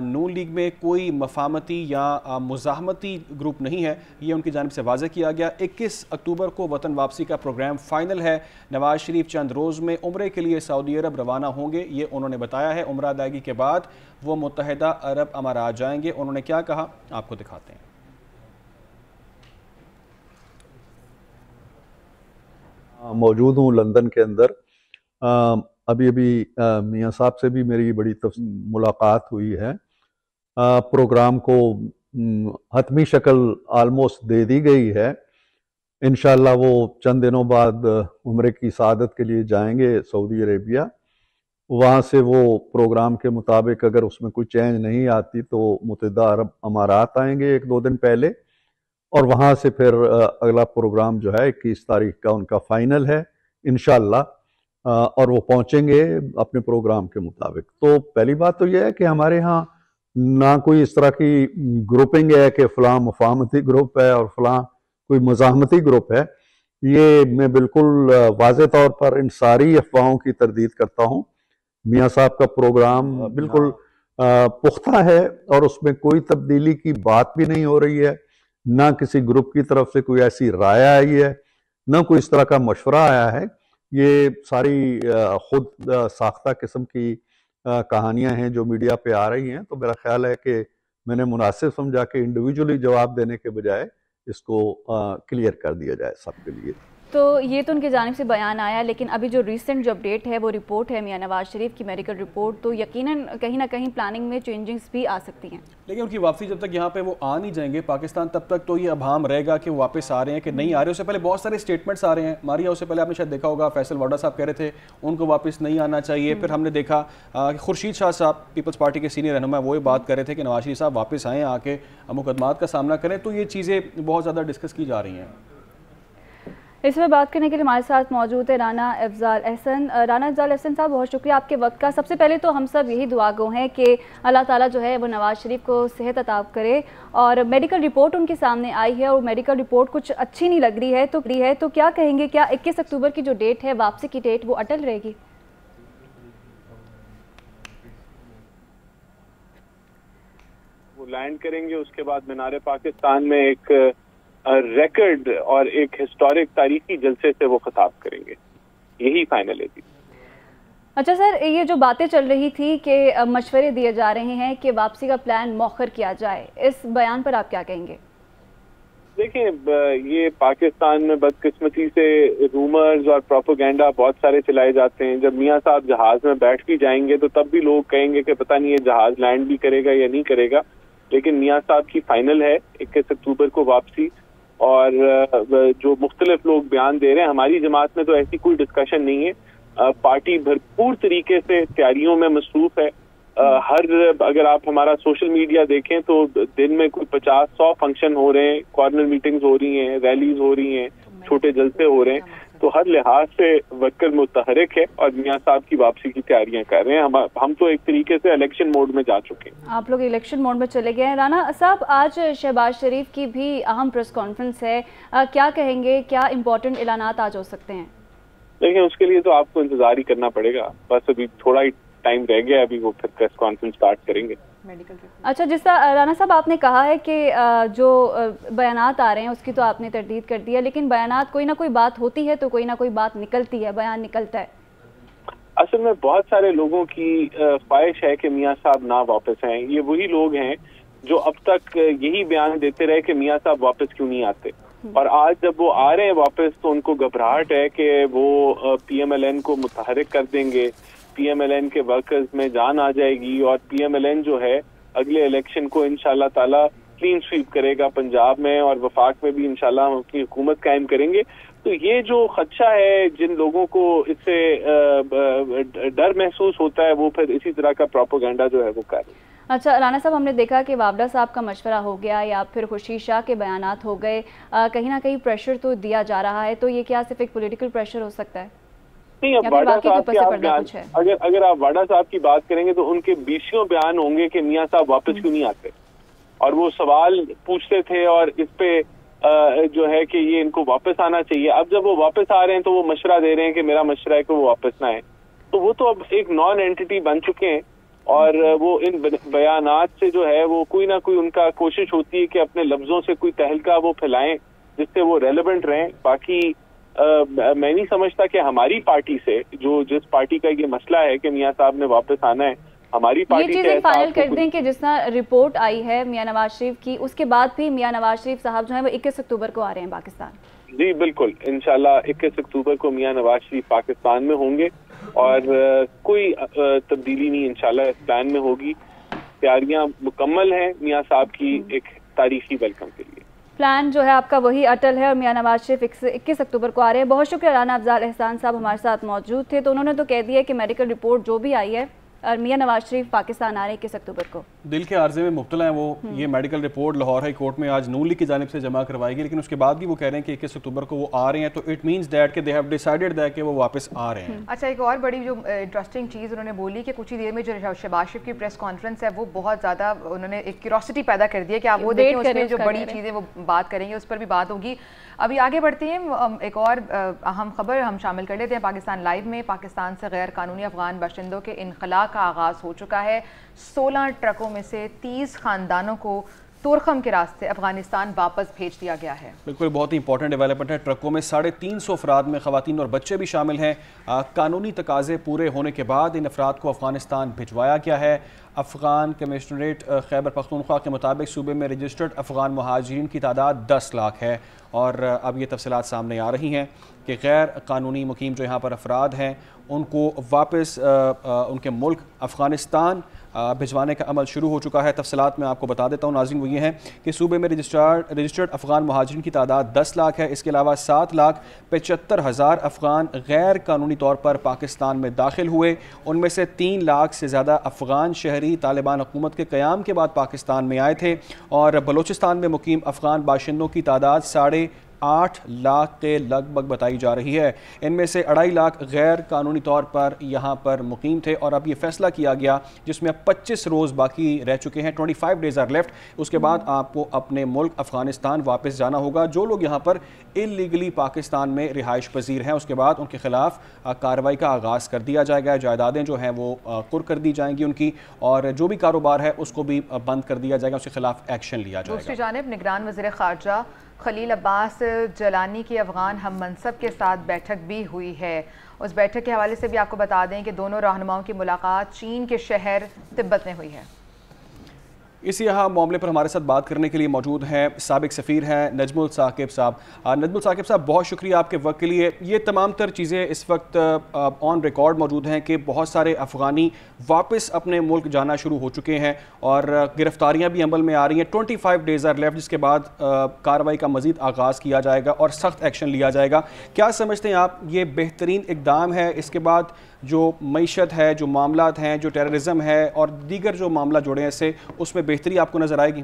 नून लीग में कोई मफामती या मुज़ाहमती ग्रुप नहीं है, ये उनकी जानिब से वाज़ेह किया गया। 21 अक्टूबर को वतन वापसी का प्रोग्राम फाइनल है। नवाज शरीफ चंद रोज़ में उम्रे के लिए सऊदी अरब रवाना होंगे, ये उन्होंने बताया है। उम्रा अदायगी के बाद वो मुत्तहिदा अरब अमारात जाएंगे। उन्होंने क्या कहा, आपको दिखाते हैं। मौजूद हूँ लंदन के अंदर। अभी मियाँ साहब से भी मेरी बड़ी मुलाकात हुई है। प्रोग्राम को हतमी शक्ल आलमोस्ट दे दी गई है। इंशाल्लाह वो चंद दिनों बाद उम्रे की सआदत के लिए जाएंगे सऊदी अरेबिया। वहाँ से वो प्रोग्राम के मुताबिक अगर उसमें कोई चेंज नहीं आती तो मुत्तहिदा अरब अमारात आएंगे 1-2 दिन पहले और वहाँ से फिर अगला प्रोग्राम जो है 21 तारीख का उनका फाइनल है इंशाल्लाह और वो पहुँचेंगे अपने प्रोग्राम के मुताबिक। तो पहली बात तो यह है कि हमारे यहाँ ना कोई इस तरह की ग्रुपिंग है कि फ़लाँ मुफाहमती ग्रुप है और फ़लाँ कोई मुज़ाहमती ग्रुप है। ये मैं बिल्कुल वाज़े तौर पर इन सारी अफवाहों की तरदीद करता हूँ। मियाँ साहब का प्रोग्राम बिल्कुल पुख्ता है और उसमें कोई तब्दीली की बात भी नहीं हो रही है। ना किसी ग्रुप की तरफ से कोई ऐसी राय आई है, ना कोई इस तरह का मशवरा आया है। ये सारी खुद साख्ता किस्म की कहानियां हैं जो मीडिया पे आ रही हैं। तो मेरा ख्याल है कि मैंने मुनासिब समझा कि इंडिविजुअली जवाब देने के बजाय इसको क्लियर कर दिया जाए सबके लिए। तो ये तो उनकी जानिब से बयान आया, लेकिन अभी जो रिसेंट जो अपडेट है वो रिपोर्ट है मियां नवाज शरीफ की मेडिकल रिपोर्ट, तो यकीनन कहीं ना कहीं प्लानिंग में चेंजेस भी आ सकती हैं। लेकिन उनकी वापसी जब तक यहाँ पे वो आ नहीं जाएंगे पाकिस्तान, तब तक तो ये अभाम रहेगा कि वो वापस आ रहे हैं कि नहीं आ रहे। उससे पहले बहुत सारे स्टेटमेंट्स आ रहे हैं मारिया। उससे पहले आपने शायद देखा होगा फैसल वाडा साहब कह रहे थे उनको वापस नहीं आना चाहिए। फिर हमने देखा खुर्शीद शाह साहब पीपल्स पार्टी के सीनियर रहनुमा वो ये बात कर रहे थे कि नवाज शरीफ साहब वापस आएँ, आके मुकदमात का सामना करें। तो ये चीज़ें बहुत ज़्यादा डिस्कस की जा रही हैं। इस पर बात करने के लिए हमारे साथ मौजूद है राना अफजाल एहसन। राना अफजाल एहसन साहब, बहुत शुक्रिया आपके वक्त का। सबसे पहले तो हम सब यही दुआगो हैं कि अल्लाह ताला जो है वो नवाज शरीफ को सेहत अता करे। और मेडिकल रिपोर्ट उनके सामने आई है और मेडिकल रिपोर्ट कुछ अच्छी नहीं लग रही है, तो क्या कहेंगे, क्या 21 अक्टूबर की जो डेट है वापसी की डेट वो अटल रहेगी? वो लैंड करेंगे, उसके बाद मीनार पाकिस्तान में एक रिकॉर्ड और एक हिस्टोरिक तारीखी जलसे से वो खिताब करेंगे। यही फाइनल है। अच्छा सर, ये जो बातें चल रही थी कि मशवरे दिए जा रहे हैं कि वापसी का प्लान मौखर किया जाए, इस बयान पर आप क्या कहेंगे? देखिए, ये पाकिस्तान में बदकिस्मती से रूमर्स और प्रोपेगेंडा बहुत सारे चलाए जाते हैं। जब मियाँ साहब जहाज में बैठ भी जाएंगे तो तब भी लोग कहेंगे कि पता नहीं ये जहाज लैंड भी करेगा या नहीं करेगा। लेकिन मियाँ साहब की फाइनल है 21 अक्टूबर को वापसी। और जो मुख्तलिफ लोग बयान दे रहे हैं, हमारी जमात में तो ऐसी कोई डिस्कशन नहीं है। पार्टी भरपूर तरीके से तैयारियों में मसरूफ है। अगर आप हमारा सोशल मीडिया देखें तो दिन में कोई 50-100 फंक्शन हो रहे हैं, कॉर्नर मीटिंग्स हो रही हैं, रैलीज हो रही हैं, छोटे जलसे हो रहे हैं। तो हर लिहाज से वर्कर मुतहरिक है और मियाँ साहब की वापसी की तैयारियां कर रहे हैं। हम तो एक तरीके से इलेक्शन मोड में जा चुके हैं। आप लोग इलेक्शन मोड में चले गए हैं। राना साहब, आज शहबाज शरीफ की भी अहम प्रेस कॉन्फ्रेंस है, क्या कहेंगे, क्या इंपॉर्टेंट ऐलानात आज हो सकते हैं? देखिए, उसके लिए तो आपको इंतजार ही करना पड़ेगा। बस अभी थोड़ा ही टाइम रह गया, अभी वो फिर प्रेस कॉन्फ्रेंस स्टार्ट करेंगे। अच्छा, जिस तरह राना साहब आपने कहा है कि जो बयानात आ रहे हैं उसकी तो आपने तरदीद कर दी है, लेकिन बयानात कोई ना कोई बात होती है तो कोई ना कोई बात निकलती है, बयान निकलता है। असल में बहुत सारे लोगों की ख्वाहिश है कि मियाँ साहब ना वापस आए। ये वही लोग हैं जो अब तक यही बयान देते रहे कि मियाँ साहब वापस क्यों नहीं आते, और आज जब वो आ रहे हैं वापस तो उनको घबराहट है कि वो PMLN को मुतहरिक कर देंगे, PMLN के वर्कर्स में जान आ जाएगी और PMLN जो है अगले इलेक्शन को इंशाल्लाह ताला क्लीन स्वीप करेगा पंजाब में और वफाक में भी इंशाल्लाह हम अपनी हुकूमत कायम करेंगे। तो ये जो खदशा है, जिन लोगों को इससे डर महसूस होता है, वो फिर इसी तरह का प्रोपेगेंडा जो है वो कर रहे हैं। अच्छा राना साहब, हमने देखा कि वावड़ा साहब का मशवरा हो गया या फिर खुर्शीद शाह के बयानात हो गए, कहीं ना कहीं प्रेशर तो दिया जा रहा है, तो ये क्या सिर्फ एक पॉलिटिकल प्रेशर हो सकता है? नहीं, अब वाड़ा साहब के आप अगर आप वाड़ा साहब की बात करेंगे तो उनके 20 बयान होंगे कि मियाँ साहब वापस क्यों नहीं आते, और वो सवाल पूछते थे और इस पे जो है कि ये इनको वापस आना चाहिए। अब जब वो वापस आ रहे हैं तो वो मशवरा दे रहे हैं कि मेरा मशवरा है कि वो वापस ना आए। तो वो तो अब एक नॉन एंटिटी बन चुके हैं और वो इन बयानात से जो है वो कोई ना कोई उनका कोशिश होती है कि अपने लफ्जों से कोई तहलका वो फैलाएं जिससे वो रेलेवेंट रहें। बाकी मैं नहीं समझता कि हमारी पार्टी से, जो जिस पार्टी का ये मसला है कि मियाँ साहब ने वापस आना है, हमारी पार्टी ये चीजें फाइनल कर दें कि जिस तरह रिपोर्ट आई है मियाँ नवाज शरीफ की, उसके बाद भी मियाँ नवाज शरीफ साहब जो है वो 21 अक्टूबर को आ रहे हैं पाकिस्तान। जी बिल्कुल, इंशाल्लाह 21 अक्टूबर को मियाँ नवाज शरीफ पाकिस्तान में होंगे और कोई तब्दीली नहीं इंशाल्लाह इस प्लान में होगी। तैयारियां मुकम्मल हैं मियाँ साहब की एक तारीखी वेलकम के लिए। प्लान जो है आपका वही अटल है और मियाँ नवाज शरीफ 21 अक्टूबर को आ रहे हैं। बहुत शुक्रिया राना अफजाल एहसान साहब हमारे साथ मौजूद थे। तो उन्होंने तो कह दिया कि मेडिकल रिपोर्ट जो भी आई है और मियाँ नवाज शरीफ पाकिस्तान आ रहे हैं 21 अक्टूबर को। दिल के आर्जे में मुब्तला हैं वो। ये medical report Lahore high court में आज नून लीग की जानिब से जमा करवाएगी, लेकिन उसके बाद भी वो कह रहे हैं कि 21 अक्टूबर को वो आ रहे हैं, तो इट मींस दैट कि दे हैव डिसाइडेड दैट कि वो वापस आ रहे हैं। अच्छा, एक और बड़ी जो इंटरेस्टिंग चीज़ उन्होंने बोली कि कुछ ही देर में जो शहबाज शरीफ की प्रेस कॉन्फ्रेंस है वो बहुत ज़्यादा उन्होंने एक क्यूरोसिटी पैदा कर दी है कि आप वो देखें, उसमें जो बड़ी चीज़ें वो बात करेंगे उस पर भी बात होगी। अभी आगे बढ़ते हैं, एक और अहम खबर हम शामिल कर लेते हैं पाकिस्तान लाइव में। पाकिस्तान से गैर कानूनी अफगान बाशिंदों के इनखला का आगाज़ हो चुका है। 16 ट्रकों में से 30 खानदानों को तुरखम के रास्ते अफगानिस्तान वापस भेज दिया गया है। बिल्कुल, बहुत ही इंपॉर्टेंट डेवलपमेंट है। ट्रकों में 350 अफराद में ख़वातीन और बच्चे भी शामिल हैं। कानूनी तकाजे पूरे होने के बाद इन अफराद को अफगानिस्तान भिजवाया गया है। अफगान कमिश्नरेट खैबर पख्तूनख्वा के मुताबिक सूबे में रजिस्टर्ड अफगान महाजिरीन की तादाद 10 लाख है और अब ये तफसीलात सामने आ रही हैं कि गैर कानूनी मुकीम जो यहाँ पर अफराद हैं उनको वापस उनके मुल्क अफ़गानिस्तान भिजवाने का अमल शुरू हो चुका है। तफसीलात मैं आपको बता देता हूँ नाज़रीन, वो ये हैं कि सूबे में रजिस्टर्ड अफ़गान महाजिरीन की तादाद 10 लाख है। इसके अलावा 7,75,000 अफ़गान गैर कानूनी तौर पर पाकिस्तान में दाखिल हुए। उनमें से 3 लाख से ज़्यादा अफ़गान शहरी तालिबान हुकूमत के क़याम के बाद पाकिस्तान में आए थे और बलूचिस्तान में मुकीम अफ़गान बाशिंदों की तादाद 8.5 लाख के लगभग बताई जा रही है। इनमें से 2.5 लाख गैर कानूनी तौर पर यहाँ पर मुकीम थे और अब ये फैसला किया गया जिसमें 25 रोज़ बाकी रह चुके हैं, 25 डेज़ आर लेफ्ट। उसके बाद आपको अपने मुल्क अफ़गानिस्तान वापस जाना होगा। जो लोग यहाँ पर इलीगली पाकिस्तान में रिहाइश पजीर हैं उसके बाद उनके खिलाफ कार्रवाई का आगाज़ कर दिया जाएगा। जायदादें जो हैं वो कुर कर दी जाएंगी उनकी, और जो भी कारोबार है उसको भी बंद कर दिया जाएगा, उसके खिलाफ एक्शन लिया जाएगा। दूसरी जानिब निगरान वज़ीर ख़ारजा खलील अब्बास जलानी की अफ़गान हम मनसब के साथ बैठक भी हुई है। उस बैठक के हवाले से भी आपको बता दें कि दोनों रहनुमाओं की मुलाकात चीन के शहर तिब्बत में हुई है। इसी यहाँ मामले पर हमारे साथ बात करने के लिए मौजूद हैं साबिक सफ़ीर हैं नजमुल साकिब साहब। नजमुल साकिब साहब, बहुत शुक्रिया आपके वक्त के लिए। ये तमाम तर चीज़ें इस वक्त ऑन रिकॉर्ड मौजूद हैं कि बहुत सारे अफ़गानी वापस अपने मुल्क जाना शुरू हो चुके हैं और गिरफ्तारियाँ भी अमल में आ रही हैं। 25 डेज़ आर लेफ्ट, जिसके बाद कार्रवाई का मज़ीद आगाज़ किया जाएगा और सख्त एक्शन लिया जाएगा। क्या समझते हैं आप ये बेहतरीन इक़दाम है? इसके बाद जो मईशत है, जो मामलात हैं, जो टेररिज्म है और दीगर जो मामला जुड़े हैं इससे, उसमें बेहतरी आपको नज़र आएगी?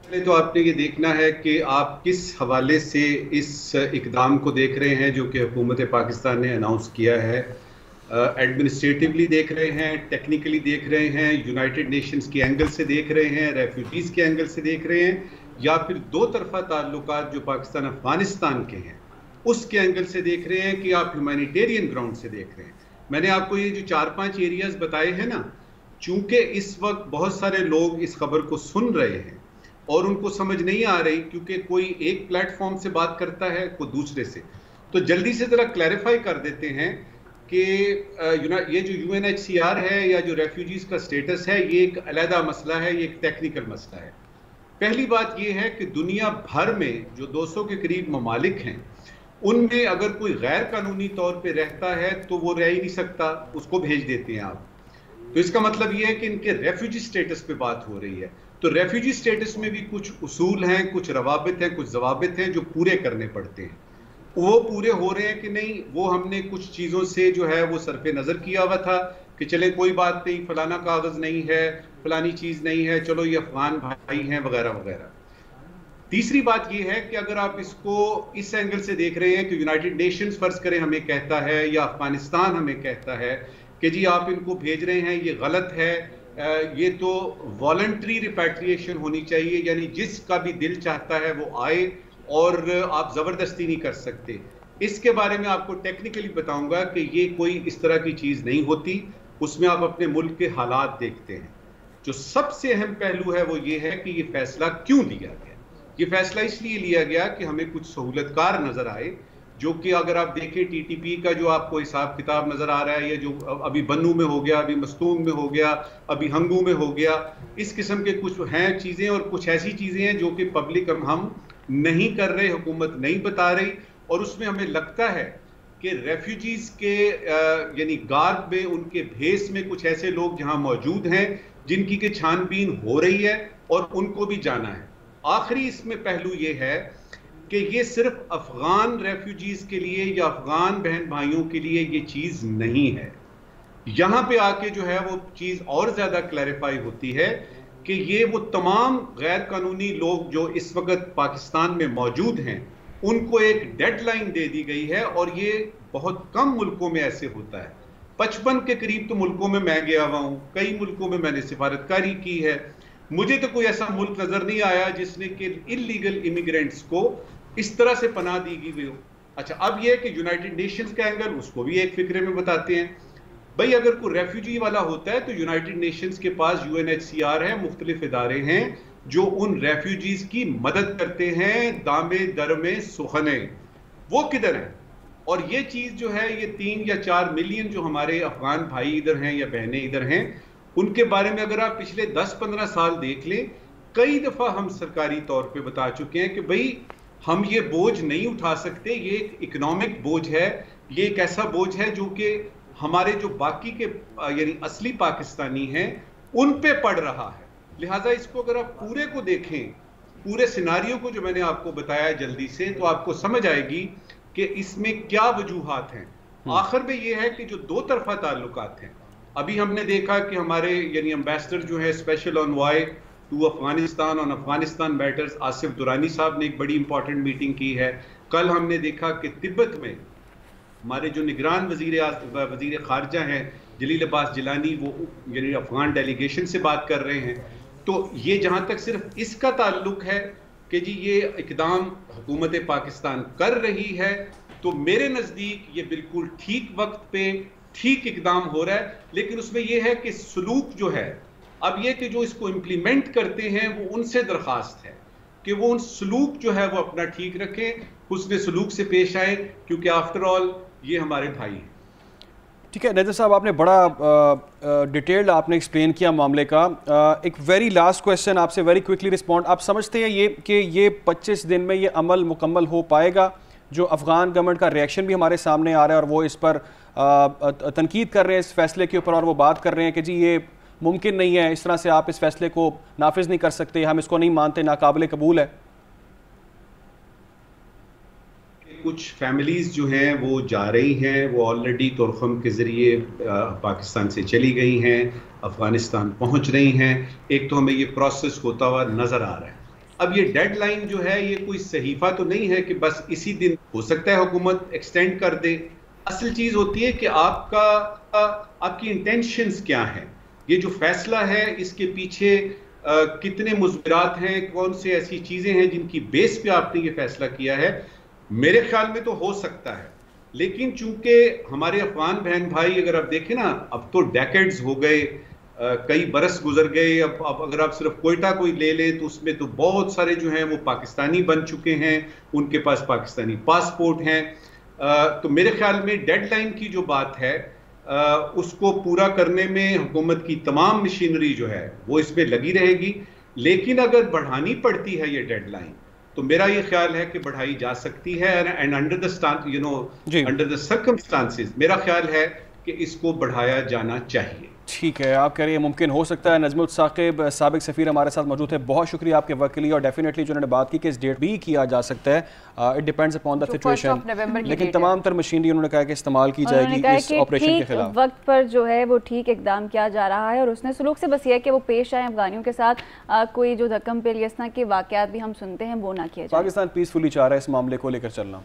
पहले तो आपने ये देखना है कि आप किस हवाले से इस इकदाम को देख रहे हैं जो कि हुकूमत पाकिस्तान ने अनाउंस किया है। एडमिनिस्ट्रेटिवली देख रहे हैं, टेक्निकली देख रहे हैं, यूनाइटेड नेशंस के एंगल से देख रहे हैं, रेफ्यूजीज़ के एंगल से देख रहे हैं, या फिर दो तरफा ताल्लुकात जो पाकिस्तान अफगानिस्तान के हैं उसके एंगल से देख रहे हैं, कि आप ह्यूमैनिटेरियन ग्राउंड से देख रहे हैं। मैंने आपको ये जो 4-5 एरियाज बताए हैं ना, चूंकि इस वक्त बहुत सारे लोग इस खबर को सुन रहे हैं और उनको समझ नहीं आ रही, क्योंकि कोई एक प्लेटफॉर्म से बात करता है, कोई दूसरे से, तो जल्दी से ज़रा क्लैरिफाई कर देते हैं कि ये जो UNHCR है या जो रेफ्यूजीज़ का स्टेटस है, ये एक अलहदा मसला है, ये एक टेक्निकल मसला है। पहली बात ये है कि दुनिया भर में जो 200 के करीब ममालिक हैं, उनमें अगर कोई गैर कानूनी तौर पे रहता है तो वो रह ही नहीं सकता, उसको भेज देते हैं आप। तो इसका मतलब ये है कि इनके रेफ्यूजी स्टेटस पे बात हो रही है। तो रेफ्यूजी स्टेटस में भी कुछ उसूल हैं, कुछ रवाबित हैं, कुछ जवाबित हैं जो पूरे करने पड़ते हैं। वो पूरे हो रहे हैं कि नहीं, वो हमने कुछ चीज़ों से जो है वो सरफे नज़र किया हुआ था कि चले कोई बात नहीं, फलाना कागज़ नहीं है, फलानी चीज़ नहीं है, चलो ये अफगान भाई हैं वगैरह वगैरह। तीसरी बात ये है कि अगर आप इसको इस एंगल से देख रहे हैं कि यूनाइटेड नेशंस फर्ज करें हमें कहता है या अफगानिस्तान हमें कहता है कि जी आप इनको भेज रहे हैं, ये गलत है, ये तो वॉलंटरी रिपैट्रिएशन होनी चाहिए, यानी जिसका भी दिल चाहता है वो आए और आप ज़बरदस्ती नहीं कर सकते। इसके बारे में आपको टेक्निकली बताऊंगा कि ये कोई इस तरह की चीज़ नहीं होती, उसमें आप अपने मुल्क के हालात देखते हैं। जो सबसे अहम पहलू है वो ये है कि ये फैसला क्यों लिया गया। ये फैसला इसलिए लिया गया कि हमें कुछ सहूलतकार नज़र आए, जो कि अगर आप देखें TTP का जो आपको हिसाब किताब नज़र आ रहा है, ये जो अभी बन्नू में हो गया, अभी मस्तूम में हो गया, अभी हंगू में हो गया, इस किस्म के कुछ हैं चीज़ें, और कुछ ऐसी चीज़ें हैं जो कि पब्लिक हम नहीं कर रहे, हुकूमत नहीं बता रही, और उसमें हमें लगता है कि रेफ्यूजीज़ के यानी गार्ब में, उनके भेस में कुछ ऐसे लोग जहाँ मौजूद हैं जिनकी के छानबीन हो रही है और उनको भी जाना है। आखिरी इसमें पहलू ये है कि ये सिर्फ अफगान रेफ्यूजीज के लिए या अफगान बहन भाइयों के लिए ये चीज़ नहीं है। यहाँ पे आके जो है वो चीज़ और ज़्यादा क्लैरिफाई होती है कि ये वो तमाम गैर कानूनी लोग जो इस वक्त पाकिस्तान में मौजूद हैं, उनको एक डेडलाइन दे दी गई है, और ये बहुत कम मुल्कों में ऐसे होता है। 55 के करीब तो मुल्कों में मैं गया हुआ हूँ, कई मुल्कों में मैंने सिफारतकारी की है, मुझे तो कोई ऐसा मुल्क नजर नहीं आया जिसने कि इलीगल इमिग्रेंट्स को इस तरह से पनाह दी गई हो। अच्छा, अब यह कि यूनाइटेड नेशंस का एंगल, उसको भी एक फिक्रे में बताते हैं। भाई अगर कोई रेफ्यूजी वाला होता है तो यूनाइटेड नेशंस के पास UNHCR है, मुख्तलिफ इदारे हैं जो उन रेफ्यूजीज की मदद करते हैं, दामे दरमे सुखने, वो किधर है? और ये चीज़ जो है, ये 3 या 4 मिलियन जो हमारे अफगान भाई इधर हैं या बहनें इधर हैं, उनके बारे में अगर आप पिछले 10-15 साल देख लें, कई दफ़ा हम सरकारी तौर पे बता चुके हैं कि भाई हम ये बोझ नहीं उठा सकते, ये एक इकोनॉमिक बोझ है, ये एक ऐसा बोझ है जो कि हमारे जो बाकी के यानी असली पाकिस्तानी हैं उन पे पड़ रहा है। लिहाजा इसको अगर आप पूरे को देखें, पूरे सिनारियो को जो मैंने आपको बताया जल्दी से, तो आपको समझ आएगी कि इसमें क्या वजूहात हैं। आखिर में ये है कि जो दो तरफा ताल्लुकात हैं, अभी हमने देखा कि हमारे यानी एम्बेसडर जो है special envoy to Afghanistan on Afghanistan matters Asif Durani साहब ने एक बड़ी इंपॉर्टेंट मीटिंग की है। कल हमने देखा कि तिब्बत में हमारे जो निगरान वजीर खारजा हैं जलील अब्बास जिलानी, वो यानी अफगान डेलीगेशन से बात कर रहे हैं। तो ये जहाँ तक सिर्फ इसका ताल्लुक है कि जी ये इकदाम हुकूमत पाकिस्तान कर रही है, तो मेरे नज़दीक ये बिल्कुल ठीक वक्त पे ठीक इकदाम हो रहा है। लेकिन उसमें यह है कि सलूक जो है, अब ये कि जो इसको इम्प्लीमेंट करते हैं वो उनसे दरख्वास्त है कि वो उन सलूक जो है वो अपना ठीक रखें, हुस्न सलूक से पेश आए, क्योंकि आफ्टर ऑल ये हमारे भाई हैं। ठीक है नैदर साहब, आपने बड़ा डिटेल्ड आपने एक्सप्लेन किया मामले का। एक वेरी लास्ट क्वेश्चन आपसे, वेरी क्विकली रिस्पॉन्ड। आप समझते हैं ये कि ये 25 दिन में ये अमल मुकम्मल हो पाएगा? जो अफ़गान गवर्नमेंट का रिएक्शन भी हमारे सामने आ रहा है और वो इस पर तनकीद कर रहे हैं इस फैसले के ऊपर, और वो बात कर रहे हैं कि जी ये मुमकिन नहीं है, इस तरह से आप इस फैसले को नाफिज नहीं कर सकते, हम इसको नहीं मानते, नाकाबिले कबूल है। कुछ फैमिलीज जो हैं वो जा रही हैं, वो ऑलरेडी तोरखम के ज़रिए पाकिस्तान से चली गई हैं, अफ़गानिस्तान पहुंच रही हैं। एक तो हमें ये प्रोसेस होता हुआ नज़र आ रहा है। अब ये डेडलाइन जो है ये कोई सहीफा तो नहीं है कि बस इसी दिन, हो सकता है हुकूमत एक्सटेंड कर दे। असल चीज होती है कि आपकी इंटेंशंस क्या हैं, ये जो फैसला है इसके पीछे कितने मुज़बिरात हैं, कौन से ऐसी चीजें हैं जिनकी बेस पे आपने ये फैसला किया है। मेरे ख्याल में तो हो सकता है, लेकिन चूंकि हमारे अफगान बहन भाई, अगर आप देखें ना, अब तो डेकेड्स हो गए, कई बरस गुजर गए। अब अगर आप सिर्फ कोयटा कोई ले लें तो उसमें तो बहुत सारे जो हैं वो पाकिस्तानी बन चुके हैं, उनके पास पाकिस्तानी पासपोर्ट हैं। तो मेरे ख्याल में डेडलाइन की जो बात है उसको पूरा करने में हुकूमत की तमाम मशीनरी जो है वो इसमें लगी रहेगी। लेकिन अगर बढ़ानी पड़ती है ये डेडलाइन तो मेरा ये ख्याल है कि बढ़ाई जा सकती है। एंड अंडर द सर्कमस्टांसेस मेरा ख्याल है कि इसको बढ़ाया जाना चाहिए। ठीक है, आप कह रहे हैं मुमकिन हो सकता है। नजमुल साकिब साबिक सफ़ीर हमारे साथ मौजूद है, बहुत शुक्रिया आपके वक्त के लिए। और डेफिनेटली जो उन्होंने बात की कि इस डेट भी किया जा सकता है, it depends upon the situation, लेकिन तमाम तर मशीनरी उन्होंने कहा कि इस्तेमाल की जाएगी इस ऑपरेशन के खिलाफ। वक्त पर जो है वो ठीक इकदाम किया जा रहा है और उसने सुलूक से बस ये है कि वो पेश आए अफगानियों के साथ, कोई जो धक्कम पेलियसना के वाक़यात भी हम सुनते हैं वो ना किया जाए। पाकिस्तान पीसफुली चाह रहा है इस मामले को लेकर चलना।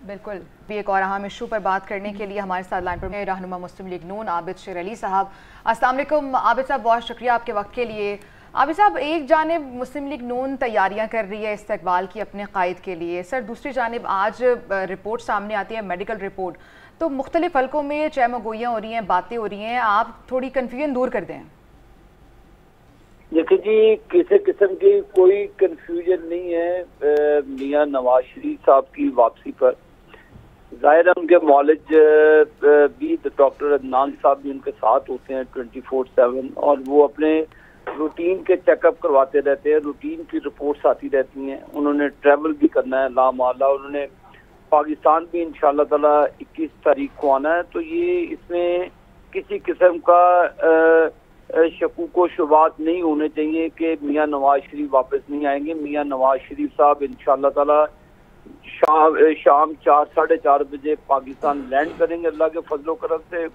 बिल्कुल। भी एक और अहम इशू पर बात करने के लिए हमारे साथ लाइन पर रहनुमा मुस्लिम लीग नून आबिद शेर अली साहब। अस्सलाम वालेकुम आबिद साहब, बहुत शुक्रिया आपके वक्त के लिए। आबिद साहब, एक जानिब मुस्लिम लीग नून तैयारियां कर रही है इस्तकबाल की अपने कायद के लिए, सर दूसरी जानिब आज रिपोर्ट सामने आती है, मेडिकल रिपोर्ट, तो मुख्तलिफ हल्कों में चहमगोइयाँ हो रही हैं, बातें हो रही हैं, आप थोड़ी कन्फ्यूजन दूर कर दें। देखिए जी, किसी किस्म की कोई कन्फ्यूजन नहीं है मियां नवाज शरीफ साहब की वापसी पर। जाहिर है उनके मौलिज भी डॉक्टर अदनान साहब भी उनके साथ होते हैं 24/7 और वो अपने रूटीन के चेकअप करवाते रहते हैं, रूटीन की रिपोर्ट्स आती रहती हैं। उन्होंने ट्रैवल भी करना है लामाला, उन्होंने पाकिस्तान भी इंशाल्लाह ताला 21 तारीख को आना है। तो ये इसमें किसी किस्म का शकूक व शुबात नहीं होने चाहिए कि मियां नवाज शरीफ वापस नहीं आएंगे। मियां नवाज शरीफ साहब इंशाल्लाह ताला शाम 4 साढ़े 4 बजे पाकिस्तान लैंड करेंगे अल्लाह के फजलो करम से,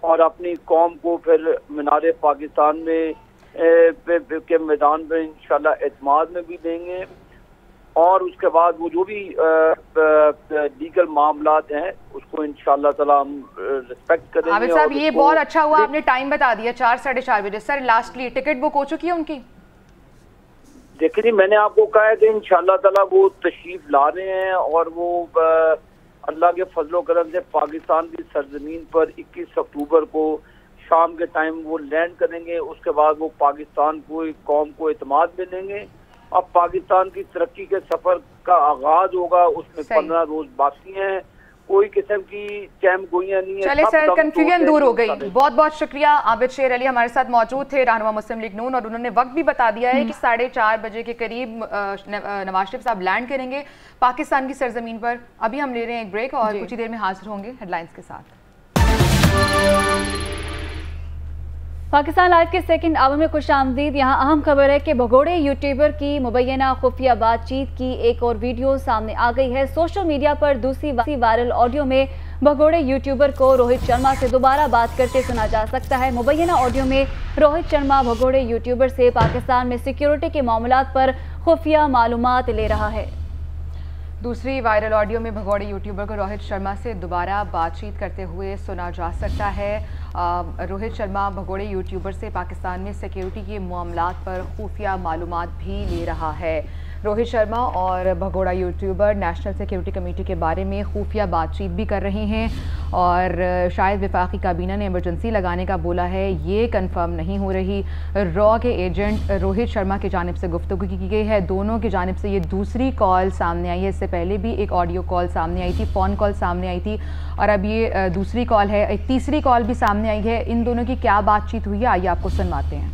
और अपनी कौम को फिर मीनार पाकिस्तान में के मैदान में इंशाल्लाह एतमाद में भी देंगे। और उसके बाद वो जो भी लीगल मामलात हैं उसको इंशाल्लाह ताला हम रिस्पेक्ट करेंगे। आबिद साहब, ये बहुत अच्छा हुआ आपने टाइम बता दिया, 4 साढ़े 4 बजे। सर लास्टली टिकट बुक हो चुकी है उनकी? देखिए जी, मैंने आपको कहा है कि इंशाल्लाह ताला वो तशरीफ ला रहे हैं और वो अल्लाह के फजलो करम से पाकिस्तान की सरजमीन पर 21 अक्टूबर को शाम के टाइम वो लैंड करेंगे। उसके बाद वो पाकिस्तान को, कौम को एतमाद में देंगे। अब पाकिस्तान की तरक्की के सफर का आगाज होगा, उसमें 15 रोज बाकी हैं, कोई किस्म की चहमगोइयां नहीं है। चले सर, कंफ्यूजन दूर हो गई। बहुत बहुत शुक्रिया। आबिद शेर अली हमारे साथ मौजूद थे, रहनुमा मुस्लिम लीग नून, और उन्होंने वक्त भी बता दिया है कि 4:30 बजे के करीब नवाज शरीफ साहब लैंड करेंगे पाकिस्तान की सरजमीन पर। अभी हम ले रहे हैं एक ब्रेक और कुछ ही देर में हाजिर होंगे हेडलाइंस के साथ। पाकिस्तान लाइव के सेकंड आवर में खुश आमदीद। यहाँ अहम खबर है कि भगोड़े यूट्यूबर की मुबैना खुफिया बातचीत की एक और वीडियो सामने आ गई है। सोशल मीडिया पर दूसरी वायरल ऑडियो में भगोड़े यूट्यूबर को रोहित शर्मा से दोबारा बात करते सुना जा सकता है। मुबैना ऑडियो में रोहित शर्मा भगोड़े यूट्यूबर से पाकिस्तान में सिक्योरिटी के मामलात पर खुफिया मालूमात ले रहा है। दूसरी वायरल ऑडियो में भगोड़े यूट्यूबर को रोहित शर्मा से दोबारा बातचीत करते हुए सुना जा सकता है। रोहित शर्मा भगोड़े यूट्यूबर से पाकिस्तान में सिक्योरिटी के मामलात पर खुफिया मालूमात भी ले रहा है। रोहित शर्मा और भगोड़ा यूट्यूबर नेशनल सिक्योरिटी कमेटी के बारे में खुफिया बातचीत भी कर रहे हैं और शायद वफाकी काबीना ने इमरजेंसी लगाने का बोला है, ये कंफर्म नहीं हो रही। रॉ के एजेंट रोहित शर्मा की जानिब से गुफ्तगू की गई है, दोनों की जानिब से ये दूसरी कॉल सामने आई है। इससे पहले भी एक ऑडियो कॉल सामने आई थी, फ़ोन कॉल सामने आई थी, और अब ये दूसरी कॉल है, एक तीसरी कॉल भी सामने आई है। इन दोनों की क्या बातचीत हुई है, आइए आपको सुनवाते हैं।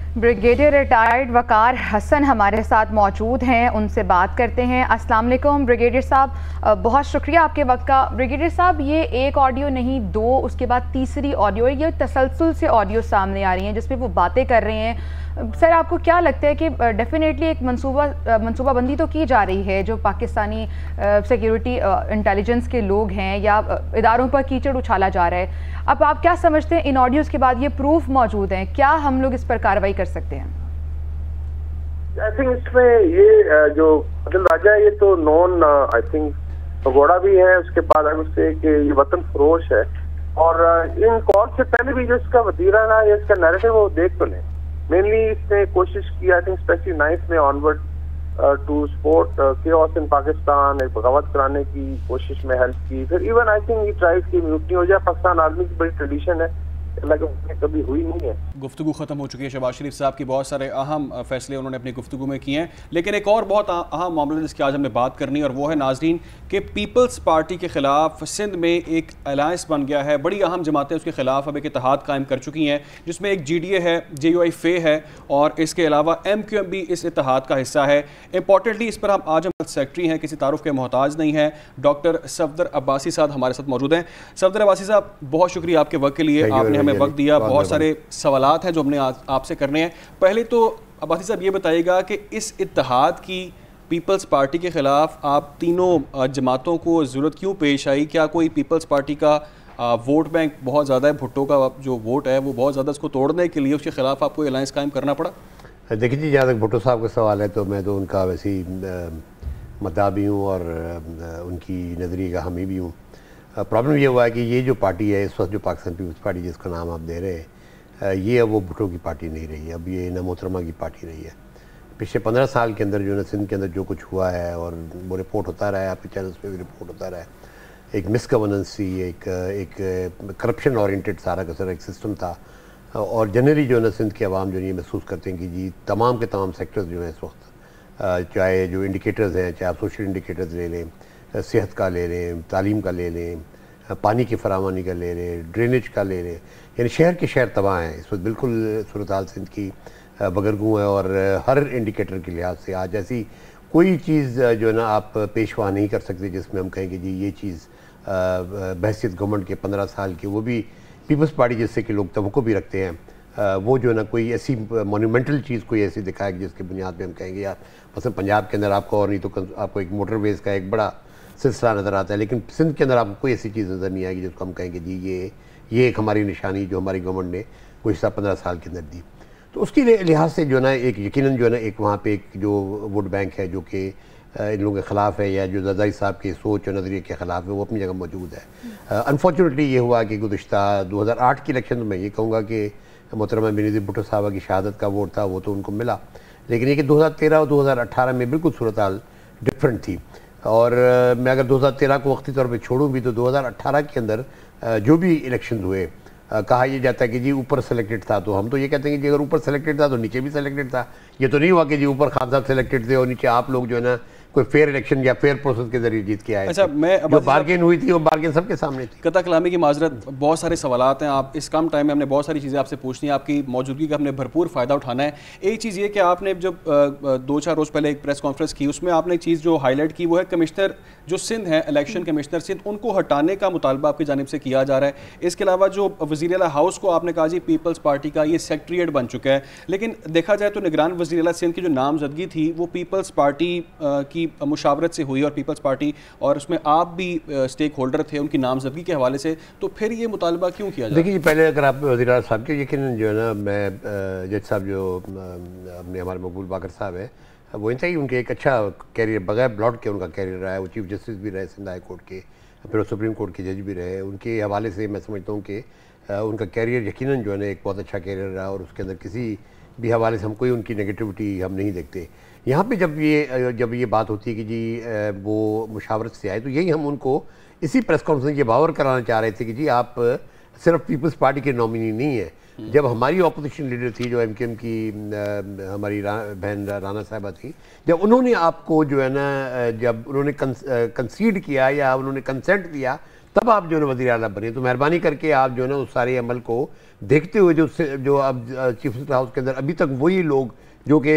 ब्रिगेडियर रिटायर्ड वकार हसन हमारे साथ मौजूद हैं, उनसे बात करते हैं। अस्सलाम वालेकुम ब्रिगेडियर साहब, बहुत शुक्रिया आपके वक्त का। ब्रिगेडियर साहब, ये एक ऑडियो नहीं, 2, उसके बाद तीसरी ऑडियो, ये तसलसल से ऑडियो सामने आ रही हैं जिसमें वो बातें कर रहे हैं। सर, आपको क्या लगता है कि डेफिनेटली एक मनसूबाबंदी तो की जा रही है, जो पाकिस्तानी सिक्योरिटी इंटेलिजेंस के लोग हैं या इदारों पर कीचड़ उछाला जा रहा है। अब आप क्या समझते हैं, इन ऑडियोज़ के बाद ये प्रूफ मौजूद हैं, क्या हम लोग इस पर कार्रवाई कर सकते हैं? आई थिंक इसमें ये जो अदिल राजा है ये तो नॉन आई थिंक भगोड़ा भी है, उसके बाद उससे कि ये वतन फरोश है, और इन कॉल से पहले भी जो इसका वतीरा रहा या इसका नैरेटिव वो देख तो लें। मेनली इसने कोशिश की आई थिंक स्पेशली 9th में onward to support chaos in Pakistan, एक बगावत कराने की कोशिश में हेल्प की। फिर इवन आई थिंक ये ट्राइब की म्यूटनी हो जाए, पाकिस्तान आर्मी की बड़ी ट्रेडिशन है, कभी हुई नहीं है। गुफ्तगू ख़त्म हो चुकी है। शहबाज शरीफ साहब की बहुत सारे अहम फैसले उन्होंने अपनी गुफ्तगू में किए हैं, लेकिन एक और बहुत अहम मामला जिसकी आज हमने बात करनी है और वो है नाजरीन कि पीपल्स पार्टी के ख़िलाफ़ सिंध में एक अलायंस बन गया है। बड़ी अहम जमातें उसके ख़िलाफ़ अब एक इत्तेहाद कायम कर चुकी हैं, जिसमें एक GDA है, JUI फे है और इसके अलावा MQM भी इस इत्तेहाद का हिस्सा है। इंपॉर्टेंटली इस पर हम आज हम सेक्रेटरी हैं, किसी तारुफ के मोहताज नहीं है, डॉक्टर सफदर अब्बासी साहब हमारे साथ मौजूद हैं। सफदर अब्बासी साहब, बहुत शुक्रिया आपके वक्त के लिए, आपने हमें वक्त दिया। बहुत सारे सवालात हैं जो हमने आपसे करने हैं। पहले तो अब्बासी साहब ये बताइएगा कि इस इत्तेहाद की पीपल्स पार्टी के ख़िलाफ़ आप तीनों जमातों को ज़रूरत क्यों पेश आई? क्या कोई पीपल्स पार्टी का वोट बैंक बहुत ज़्यादा है, भुट्टो का जो वोट है वो बहुत ज़्यादा, उसको तोड़ने के लिए उसके ख़िलाफ़ आपको अलायंस कायम करना पड़ा? देखिए जी, जहाँ तक भुट्टो साहब का सवाल है तो मैं तो उनका वैसे ही मद्दा भी हूँ और उनकी नज़रिए का हामी भी हूँ। प्रॉब्लम ये हुआ है कि ये जो पार्टी है इस वक्त, जो पाकिस्तान पीपल्स पार्टी जिसका नाम आप दे रहे हैं, ये अब वो भुट्टो की पार्टी नहीं रही है, अब ये न मोहतरमा की पार्टी रही है। पिछले 15 साल के अंदर जो है सिंध के अंदर जो कुछ हुआ है और वो रिपोर्ट होता रहा है, आपके चैनल्स पे भी रिपोर्ट होता रहा है, एक मिसगवर्नेंस थी, एक करप्शन ओरिएंटेड सारा का सारा एक सिस्टम था। और जनरली जो है ना सिंध के अवाम जो ये महसूस करते हैं कि जी तमाम के तमाम सेक्टर्स जो हैं इस वक्त, चाहे जो इंडिकेटर्स हैं, चाहे आप सोशल इंडिकेटर्स ले लें, सेहत का ले लें, तालीम का ले लें, पानी की फरामनी का ले लें, ड्रेनेज का ले लें, यानी शहर के शहर तबाह हैं इस वक्त। बिल्कुल सूरत हाल सिंध की बगरगू है और हर इंडिकेटर के लिहाज से आज ऐसी कोई चीज़ जो है ना आप पेशवा नहीं कर सकते जिसमें हम कहें कि जी ये चीज़ बहसियत गवर्नमेंट के 15 साल की, वो भी पीपल्स पार्टी जिससे कि लोग तवक्को भी रखते हैं, वो जो है ना कोई ऐसी मोन्यूमेंटल चीज़ कोई ऐसी दिखाए जिसके बुनियाद पे हम कहेंगे यार, मतलब पंजाब के अंदर आपको और नहीं तो आपको एक मोटरवेज़ का एक बड़ा सिलसिला नज़र आता है, लेकिन सिंध के अंदर आपको कोई ऐसी चीज़ नज़र नहीं आएगी जिसको हम कहेंगे जी ये एक हमारी निशानी जो हमारी गवर्नमेंट ने गुज़श्ता 15 साल के अंदर दी। तो उसकी लिहाज से जो है ना एक यकीनन जो है ना एक वहाँ पे एक जो वोट बैंक है जो कि इन लोगों के ख़िलाफ़ है या जो रज़ाई साहब की सोच और नज़रिए के ख़िलाफ़ है, वो अपनी जगह मौजूद है। अनफॉर्चुनेटली ये हुआ कि गुज़श्ता 2008 की इलेक्शन में ये कहूँगा कि मोहतरमा बेनज़ीर भुट्टो साहबा की शहादत का वोट था, वो तो उनको मिला, लेकिन ये कि 2013 और 2018 में बिल्कुल सूरत हाल डिफरेंट थी। और मैं अगर 2013 को वक्ती तौर पे छोड़ूं भी तो 2018 के अंदर जो भी इलेक्शन हुए, कहा यह जाता है कि जी ऊपर सेलेक्टेड था, तो हम तो ये कहते हैं कि जी अगर ऊपर सेलेक्टेड था तो नीचे भी सेलेक्टेड था। ये तो नहीं हुआ कि जी ऊपर खान साहब सेलेक्टेड थे और नीचे आप लोग जो है ना कोई फेयर इलेक्शन या फेयर प्रोसेस के जरिए जीत के आए। अच्छा, मैं जो बार्गेन हुई थी वो बार्गेन सबके सामने थी। कता कलामी की माजरत, बहुत सारे सवालात हैं, आप इस कम टाइम में हमने बहुत सारी चीज़ें आपसे पूछनी है, आपकी मौजूदगी का हमने भरपूर फ़ायदा उठाना है। एक चीज़ ये कि आपने जब 2-4 रोज़ पहले एक प्रेस कॉन्फ्रेंस की, उसमें आपने एक चीज़ जो हाईलाइट की वो है कमिश्नर जो सिंध है, इलेक्शन कमिश्नर सिंध, उनको हटाने का मुतालबा आपकी जानिब से किया जा रहा है। इसके अलावा जो वज़ीर आला हाउस को आपने कहा जी पीपल्स पार्टी का ये सेक्रेटरीट बन चुका है, लेकिन देखा जाए तो निगरान वज़ीर आला सिंध की जो नामजदगी थी वो पीपल्स पार्टी की मुशावरत से हुई और पीपल्स पार्टी और उसमें आप भी स्टेक होल्डर थे उनकी नामजदगी के हवाले से, तो फिर ये मुतालबा क्यों किया जाए? देखिए पहले अगर आप वज़ीर आला साहब के यकीन जो है ना, मैं जज साहब जो अपने हमारे मकबूल बाकर साहब है, वो इनसे ही उनके एक अच्छा कैरियर बगैर ब्लॉट के उनका कैरियर रहा है। वो चीफ जस्टिस भी रहे सिंध हाई कोर्ट के, फिर वो सुप्रीम कोर्ट के जज भी रहे। उनके हवाले से मैं समझता हूँ कि उनका कैरियर यकीनन जो है ना एक बहुत अच्छा कैरियर रहा और उसके अंदर किसी भी हवाले से हम कोई उनकी नेगेटिविटी हम नहीं देखते। यहाँ पे जब ये बात होती है कि जी वो मुशावरत से आए, तो यही हम उनको इसी प्रेस कॉन्फ्रेंस ये बावर कराना चाह रहे थे कि जी आप सिर्फ पीपल्स पार्टी के नॉमिनी नहीं है। जब हमारी ऑपोजिशन लीडर थी जो MKM की हमारी बहन राना साहिबा थी, जब उन्होंने आपको जो है ना जब उन्होंने कंसीड किया या उन्होंने कंसेंट दिया, तब आप जो है वज़ीर आला बने। तो मेहरबानी करके आप जो है ना उस सारे अमल को देखते हुए जो अब चीफ मिनिस्टर हाउस के अंदर अभी तक वही लोग जो कि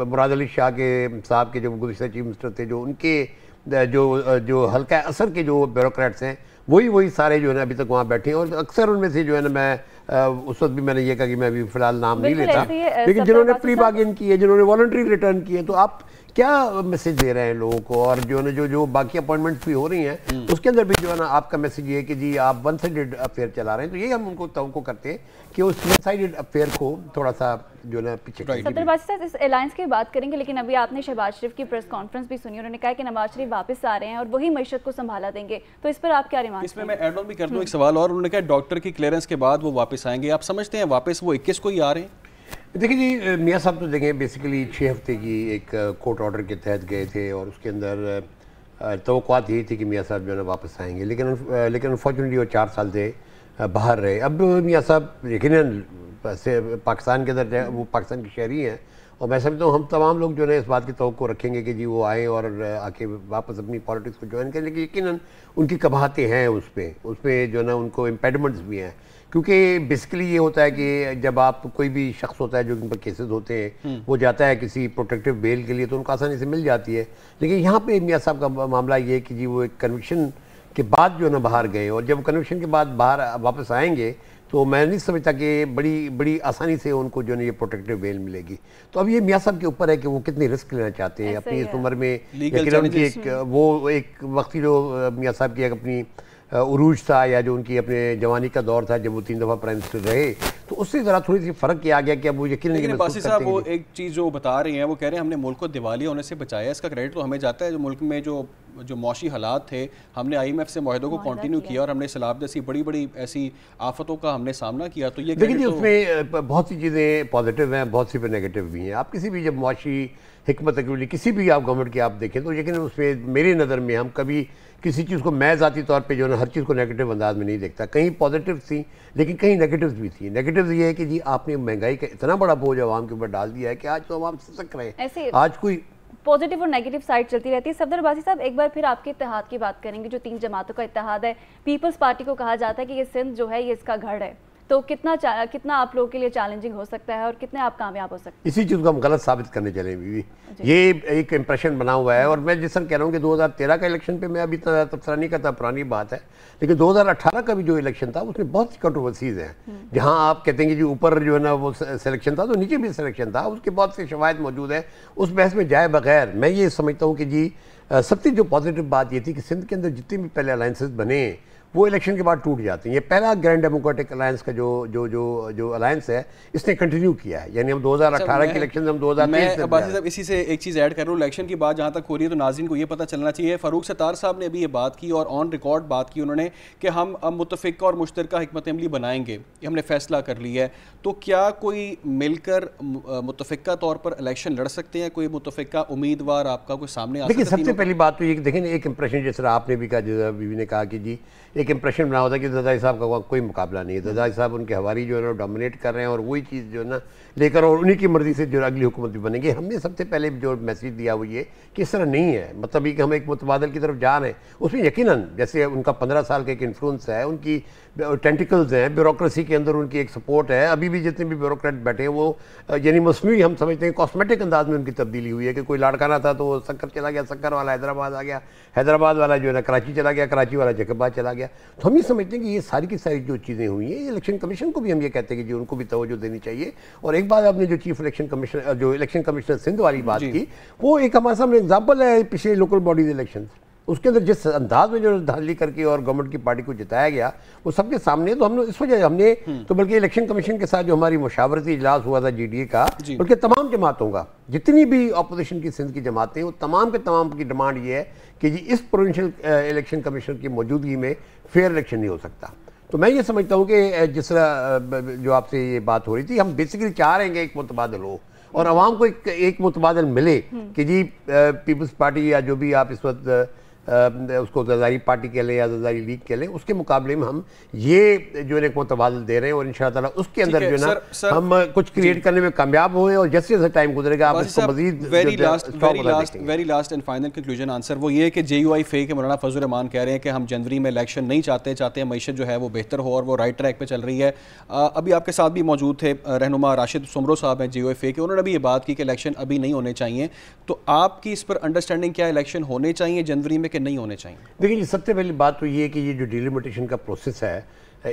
मुराद अली शाह के साहब के जो गुज़श्ता चीफ मिनिस्टर थे, जो उनके जो हल्का असर के जो ब्यूरोक्रेट्स हैं, वही सारे जो है ना अभी तक वहाँ बैठे हैं, और अक्सर उनमें से जो है ना मैं उस वक्त भी मैंने ये कहा कि मैं अभी फिलहाल नाम नहीं लेता, लेकिन जिन्होंने प्री बार्गेन की है, जिन्होंने वॉलंटरी रिटर्न किए, तो आप क्या मैसेज दे रहे हैं लोगों को? और जो है ना जो बाकी अपॉइंटमेंट्स भी हो रही हैं उसके अंदर भी जो है ना आपका मैसेज ये है कि जी आप वन साइडेड अफेयर चला रहे हैं। तो यही हम उनको तवक्को करते हैं कि उस वन साइडेड अफेयर को थोड़ा सा जो है ना पीछे सदरबाजी साहब इस अलायंस की बात करेंगे, लेकिन अभी आपने शहबाज शरीफ की प्रेस कॉन्फ्रेंस भी सुनी, उन्होंने कहा कि नवाज शरीफ वापस आ रहे हैं और वही मईशत को संभाला देंगे, तो इस पर आप क्या रिमार्क? इसमें मैं एड ऑन भी कर दूं एक सवाल और, उन्होंने कहा डॉक्टर की क्लियरेंस के बाद वो वापस आएंगे। आप समझते हैं वापस वो 21 को ही आ रहे हैं? देखिए जी, मियाँ साहब तो देखें बेसिकली 6 हफ्ते की एक कोर्ट ऑर्डर के तहत गए थे और उसके अंदर तवक्कुआत यही थी कि मियाँ साहब जो है ना वापस आएंगे, लेकिन अनफॉर्चुनेटली वो 4 साल से बाहर रहे। अब मियाँ साहब यकीनन पाकिस्तान के अंदर वो पाकिस्तान की शहरी हैं, और मैं समझता हूँ हम तमाम लोग जो है इस बात की तवक्को रखेंगे कि जी वो आए और आके वापस अपनी पॉलिटिक्स को ज्वाइन करें, लेकिन यकीनन उनकी कबाहतें हैं उस पर जो है ना उनको इम्पेडिमेंट्स भी हैं, क्योंकि बेसिकली ये होता है कि जब आप कोई भी शख्स होता है जो इन पर केसेस होते हैं वो जाता है किसी प्रोटेक्टिव बेल के लिए तो उनको आसानी से मिल जाती है, लेकिन यहाँ पे मियाँ साहब का मामला ये है कि जी वो एक कन्विक्शन के बाद जो है ना बाहर गए, और जब कन्विक्शन के बाद बाहर वापस आएंगे तो मैं नहीं समझता कि बड़ी आसानी से उनको जो है ये प्रोटेक्टिव बेल मिलेगी। तो अब ये मियाँ साहब के ऊपर है कि वो कितनी रिस्क लेना चाहते हैं अपनी इस उम्र में, लेकिन उनकी एक वक्ती जो मियाँ साहब की अपनी उरूज था या जो उनकी अपने जवानी का दौर था जब वो 3 दफ़ा प्राइम मिनिस्टर रहे, तो उससे ज़रा थोड़ी सी फ़र्क किया गया कि अब वो यकीन नहीं। बासी साहब वो एक चीज़ जो बता रहे हैं, वो कह रहे हैं हमने मुल्क को दिवालिया होने से बचाया, इसका क्रेडिट तो हमें जाता है। जो मुल्क में जो मौशी हालात थे, हमने IMF से मुआहदों को कंटिन्यू किया और हमने सैलाब जैसी बड़ी ऐसी आफतों का हमने सामना किया। तो ये देखिए उसमें बहुत सी चीज़ें पॉजिटिव हैं, बहुत सी पे नेगेटिव भी हैं। आप किसी भी जब मौशी हिकमत अमली किसी भी आप गवर्नमेंट की आप देखें तो लेकिन उसमें मेरी नज़र में हम कभी किसी चीज़ को मैं ज़ाती तौर पे जो है ना हर चीज़ को नेगेटिव अंदाज में नहीं देखता। कहीं पॉजिटिव थी लेकिन कहीं नेगेटिव्स भी थी। नेगेटिव्स ये है कि जी आपने महंगाई का इतना बड़ा बोझ आवाम के ऊपर डाल दिया है कि आज तो आवाम सक रहे हैं। आज कोई पॉजिटिव और नेगेटिव साइड चलती रहती है। सफदर बासी साहब, एक बार फिर आपके इत्तेहाद की बात करेंगे, जो 3 जमातों का इत्तेहाद है। पीपल्स पार्टी को कहा जाता है कि ये सिंध जो है ये इसका गढ़ है, तो कितना आप लोगों के लिए चैलेंजिंग हो सकता है और कितने आप कामयाब हो सकते हैं? इसी चीज़ को हम गलत साबित करने चले बीवी। ये एक इंप्रेशन बना हुआ है, और मैं जिस तरह कह रहा हूँ कि 2013 का इलेक्शन पे मैं अभी तबसरा नहीं करता, पुरानी बात है, लेकिन 2018 का भी जो इलेक्शन था उसमें बहुत सी कंट्रोवर्सीज हैं। जहाँ आप कहते हैं कि जी ऊपर जो है ना वो सिलेक्शन था तो नीचे भी सिलेक्शन था, उसके बहुत से शवाहिद मौजूद है। उस बहस में जाए बगैर मैं ये समझता हूँ कि जी सबसे जो पॉजिटिव बात ये थी कि सिंध के अंदर जितने भी पहले अलायंसेस बने वो इलेक्शन के बाद टूट जाते हैं। ये पहला ग्रैंड डेमोक्रेटिक अलायंस का जो अलायंस है इसने कंटिन्यू किया है, यानी हम 2018 के इलेक्शन हम 2023 में। बासी साहब इसी से एक चीज़ ऐड कर रहा हूँ, इलेक्शन की बात जहाँ तक हो रही है तो नाज़रीन को ये पता चलना चाहिए, फ़ारूक सत्तार साहब ने अभी ये बात की और ऑन रिकॉर्ड बात की उन्होंने कि हम अब मुतफ़िक़ा और मुश्तरका हिकमत अमली बनाएंगे, ये हमने फैसला कर लिया है। तो क्या कोई मिलकर मुतफ़िक़ा तौर पर इलेक्शन लड़ सकते हैं? कोई मुतफ़िक़ा उम्मीदवार आपका कोई सामने आ सकता है? देखिए सबसे पहली बात तो ये देखें एक इंप्रेशन, जिस तरह आपने भी कहा, जैसा बीवी ने कहा कि जी एक इंप्रेशन बना होता है कि ज़रदारी साहब का कोई मुकाबला नहीं है, ज़रदारी साहब उनके हवारी जो है ना डोमिनेट कर रहे हैं और वही चीज़ जो है ना लेकर और उन्हीं की मर्ज़ी से जो अगली हुकूमत भी बनेगी। हमने सबसे पहले जो मैसेज दिया वो ये कि इस तरह नहीं है, मतलब ये कि हम एक मुतबादल की तरफ जा रहे हैं। उसमें यकीनन जैसे उनका 15 साल का एक इन्फ्लुएंस है, उनकी टेंटिकल्स हैं, ब्यूरोक्रेसी के अंदर उनकी एक सपोर्ट है। अभी भी जितने भी ब्यूरोक्रेट बैठे हैं वो यानी मसनूई हम समझते हैं कॉस्मेटिक अंदाज में उनकी तब्दीली हुई है कि कोई लाड़काना था तो वो सक्कर चला गया, सक्कर वाला हैदराबाद आ गया, हैदराबाद वाला जो है ना कराची चला गया, कराची वाला जैकबाद चला गया। तो हम ये समझते हैं कि ये सारी की सारी जो चीज़ें हुई हैं, इलेक्शन कमीशन को भी हम ये कहते हैं कि जी उनको भी तवज्जो देनी चाहिए। और एक बात आपने जो चीफ इलेक्शन कमिश्नर जो इलेक्शन कमिश्नर सिंध वाली बात की, वो एक हमारे सामने एग्जाम्पल है पिछले लोकल बॉडीज इलेक्शन। उसके अंदर जिस अंदाज में जो धांधली करके और गवर्नमेंट की पार्टी को जिताया गया वो सबके सामने, तो हमने इस वजह हमने तो बल्कि इलेक्शन कमीशन के साथ जो हमारी मुशावरती इजलास हुआ था GDA का, बल्कि तमाम जमातों का, जितनी भी अपोजिशन की सिंध की जमातें वो तमाम के तमाम की डिमांड ये है कि जी इस प्रोविंशियल इलेक्शन कमीशन की मौजूदगी में फेयर इलेक्शन नहीं हो सकता। तो मैं ये समझता हूँ कि जिस तरह जो आपसे ये बात हो रही थी, हम बेसिकली चाह रहे हैं कि एक मुतबादल हो और आवाम को एक मुतबादल मिले कि जी पीपल्स पार्टी या जो भी आप इस वक्त उसको ज़रदारी पार्टी के लें या ज़रदारी लीग के लें, उसके मुकाबले में हम ये जो एक मुतबादल दे रहे हैं और इंशाअल्लाह ताला उसके अंदर जो है ना हम कुछ क्रिएट करने में कामयाब हुए और जैसे जैसे टाइम गुजरेगा आप इसको मजीद very last and final conclusion answer वो ये है कि JUI फे के मौलाना फजल रहमान कह रहे हैं कि हम जनवरी में इलेक्शन नहीं चाहते हैं मईशत जो है वो बेहतर हो और वो राइट ट्रैक पर चल रही है। अभी आपके साथ भी मौजूद थे रहनुमा राशिद सुमरो साहब हैं JUI फे के, उन्होंने भी ये बात की कि इलेक्शन अभी नहीं होने चाहिए। तो आपकी इस पर अंडरस्टैंडिंग क्या, इलेक्शन होने चाहिए जनवरी में कि नहीं होने चाहिए? देखिए, सबसे पहली बात तो ये है कि ये जो डिलिमिटेशन का प्रोसेस है,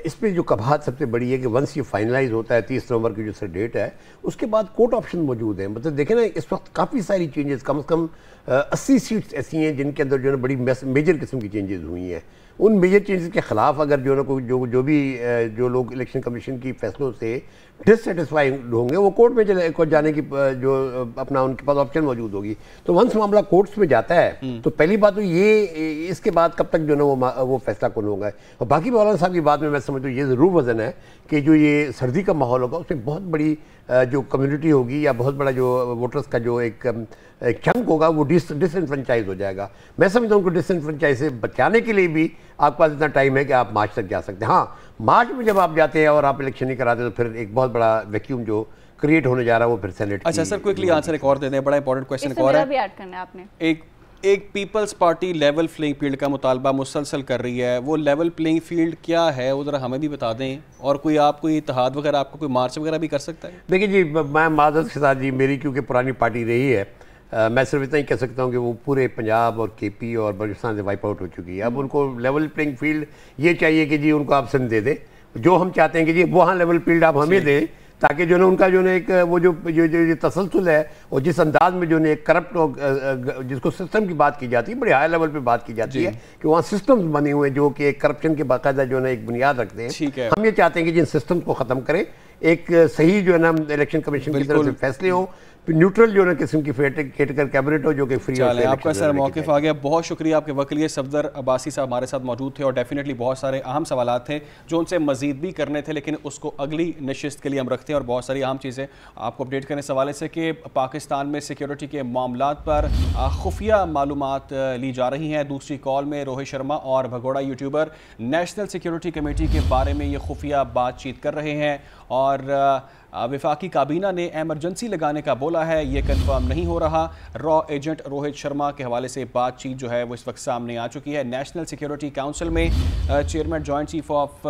इसमें जो कबाहत सबसे बड़ी है कि वंस ये फाइनलाइज होता है 30 नवंबर की जो सर डेट है, उसके बाद कोर्ट ऑप्शन मौजूद है। मतलब देखें ना, इस वक्त काफ़ी सारी चेंजेस, कम से कम 80 सीट्स ऐसी हैं जिनके अंदर जो है बड़ी मेजर किस्म की चेंजेस हुई हैं। उन मेजर चेंजेस के खिलाफ अगर जो है ना कोई जो भी जो लोग इलेक्शन कमीशन की फैसलों से डिससेटिस्फाई होंगे, वो कोर्ट में जाने की जो अपना उनके पास ऑप्शन मौजूद होगी। तो वंस मामला कोर्ट्स में जाता है तो पहली बात तो ये, इसके बाद कब तक जो है ना वो फैसला कौन होगा। और बाकी मौलाना साहब की बात में मैं समझता हूँ ये ज़रूर वजन है कि जो ये सर्दी का माहौल होगा उसमें बहुत बड़ी जो कम्युनिटी होगी या बहुत बड़ा जो वोटर्स का जो एक चंक होगा वो डिसइनफ्रेंचाइज हो जाएगा। मैं समझता हूँ उनको डिसइनफ्रेंचाइज से बचाने के लिए भी आपके पास इतना टाइम है कि आप मार्च तक जा सकते हैं। हाँ, मार्च में जब आप जाते हैं और आप इलेक्शन नहीं कराते तो फिर एक बहुत बड़ा वैक्यूम जो क्रिएट होने जा रहा है वो फिर सेनेट। अच्छा सर, क्विकली आंसर एक और दे दें, बड़ा इंपॉर्टेंट क्वेश्चन एक और है। एक peoples party level playing field का मुतालबा मुसलसल कर रही है, वो लेवल प्लेइंग फील्ड क्या है वो ज़रा हमें भी बता दें, और कोई आप कोई इत्तेहाद वगैरह, आपको कोई मार्च वगैरह भी कर सकता है? देखिए जी, मैं माजरत के साथ जी, मेरी क्योंकि पुरानी पार्टी रही है, मैं सिर्फ इतना ही कह सकता हूँ कि वो पूरे पंजाब और केपी और बलूचिस्तान से वाइप आउट हो चुकी है। अब उनको लेवल प्लेइंग फील्ड ये चाहिए कि जी उनको ऑप्शन दे दें, जो हम चाहते हैं कि जी वहाँ लेवल फील्ड आप हमें दें, ताकि जो है उनका जो है एक वो जो तसलसल है और जिस अंदाज में जो है एक करप्ट जिसको सिस्टम की बात की जाती है, बड़े हाई लेवल पे बात की जाती है कि वहाँ सिस्टम्स बने हुए हैं जो कि करप्शन के बाकायदा जो है एक बुनियाद रखते हैं। हम ये चाहते हैं कि जिन सिस्टम को ख़त्म करें, एक सही जो है ना इलेक्शन कमीशन की तरफ से फैसले हों, न्यूट्रल जो है किस्म की केटर कैबिनेट हो जो कि फ्री। आपका सर मौक़िफ़ आ गया, बहुत शुक्रिया आपके वकील सफदर अब्बासी साहब हमारे साथ मौजूद थे और डेफिनेटली बहुत सारे अहम सवाल थे जो उनसे मजीद भी करने थे, लेकिन उसको अगली नशिस्त के लिए हम रखते हैं। और बहुत सारी अहम चीज़ें आपको अपडेट करने सवाल से कि पाकिस्तान में सिक्योरिटी के मामलात पर खुफिया मालूमात ली जा रही हैं। दूसरी कॉल में रोहित शर्मा और भगोड़ा यूट्यूबर नेशनल सिक्योरिटी कमेटी के बारे में ये खुफिया बातचीत कर रहे हैं और वफाकी काबीना ने एमरजेंसी लगाने का बोला है, ये कंफर्म नहीं हो रहा। रॉ एजेंट रोहित शर्मा के हवाले से बातचीत जो है वो इस वक्त सामने आ चुकी है। नेशनल सिक्योरिटी काउंसिल में chairman joint chief of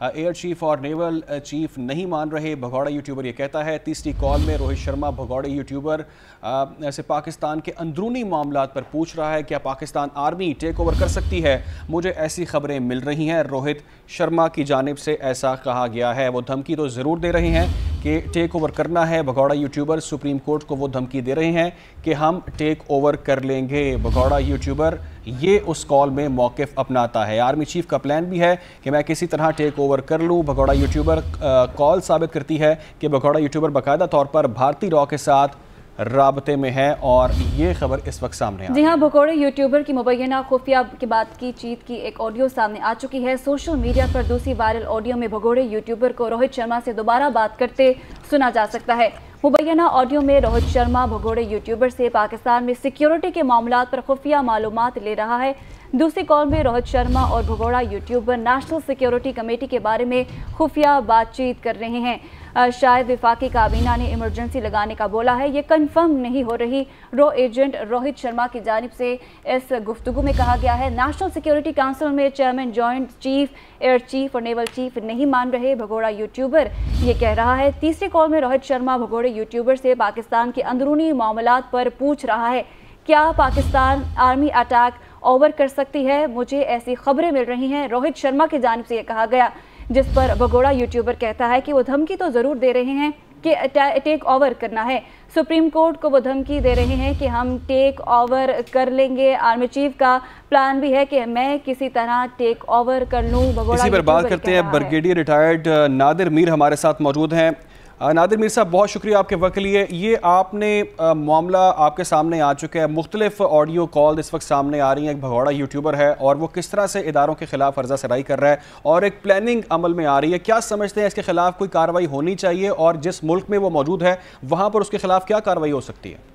air chief और नेवल चीफ नहीं मान रहे, भगौड़ा यूट्यूबर ये कहता है। तीसरी कॉल में रोहित शर्मा भगौड़े यूट्यूबर से पाकिस्तान के अंदरूनी मामलात पर पूछ रहा है, क्या पाकिस्तान आर्मी टेक ओवर कर सकती है? मुझे ऐसी खबरें मिल रही हैं, रोहित शर्मा की जानिब से ऐसा कहा गया है। वो धमकी तो ज़रूर दे रहे हैं कि टेक ओवर करना है। भगौड़ा यूट्यूबर सुप्रीम कोर्ट को वो धमकी दे रहे हैं कि हम टेक ओवर कर लेंगे। भगौड़ा यूट्यूबर ये उस कॉल में मौक़िफ़ अपनाता है। आर्मी चीफ का प्लान भी है कि मैं किसी तरह टेक ओवर कर लूँ। भगौड़ा यूट्यूबर कॉल साबित करती है कि भगौड़ा यूट्यूबर बाकायदा तौर पर भारतीय रॉ के साथ राबते में है और ये खबर इस वक्त सामने आ रही है। जी हाँ, भगौड़े यूट्यूबर की मुबैना खुफिया के बाद की चीत की एक ऑडियो सामने आ चुकी है। सोशल मीडिया पर दूसरी वायरल ऑडियो में भगौड़े यूट्यूबर को रोहित शर्मा से दोबारा बात करते सुना जा सकता है। मुबैना ऑडियो में रोहित शर्मा भगौड़े यूट्यूबर से पाकिस्तान में सिक्योरिटी के मामलात पर खुफिया मालूमात ले रहा है। दूसरी कॉल में रोहित शर्मा और भगौड़ा यूट्यूबर नेशनल सिक्योरिटी कमेटी के बारे में खुफिया बातचीत कर रहे हैं। शायद वफाकी काबीना ने इमरजेंसी लगाने का बोला है, ये कंफर्म नहीं हो रही। रॉ एजेंट रोहित शर्मा की जानिब से इस गुफ्तगू में कहा गया है, नेशनल सिक्योरिटी काउंसिल में chairman joint chief air chief और नेवल चीफ नहीं मान रहे, भगौड़ा यूट्यूबर ये कह रहा है। तीसरी कॉल में रोहित शर्मा भगौड़े यूट्यूबर से पाकिस्तान के अंदरूनी मामलात पर पूछ रहा है, क्या पाकिस्तान आर्मी अटैक ओवर कर सकती है? मुझे ऐसी खबरें मिल रही हैं, रोहित शर्मा की जानिब से ये कहा गया, जिस पर भगौड़ा यूट्यूबर कहता है कि वो धमकी तो ज़रूर दे रहे हैं कि टेक ओवर करना है। सुप्रीम कोर्ट को वो धमकी दे रहे हैं कि हम टेक ओवर कर लेंगे। आर्मी चीफ का प्लान भी है कि मैं किसी तरह टेक ओवर कर लूँ। इसी पर बात करते हैं, ब्रिगेडियर रिटायर्ड नादिर मीर हमारे साथ मौजूद हैं। नादिर मीर साहब, बहुत शुक्रिया आपके वक्त के लिए। ये आपने मामला आपके सामने आ चुका है, मुख्तलिफ ऑडियो कॉल इस वक्त सामने आ रही हैं। एक भगौड़ा यूट्यूबर है और वो किस तरह से इदारों के खिलाफ अर्जा सराई कर रहा है और एक प्लानिंग अमल में आ रही है। क्या समझते हैं इसके खिलाफ कोई कार्रवाई होनी चाहिए और जिस मुल्क में वो मौजूद है वहाँ पर उसके खिलाफ क्या कार्रवाई हो सकती है?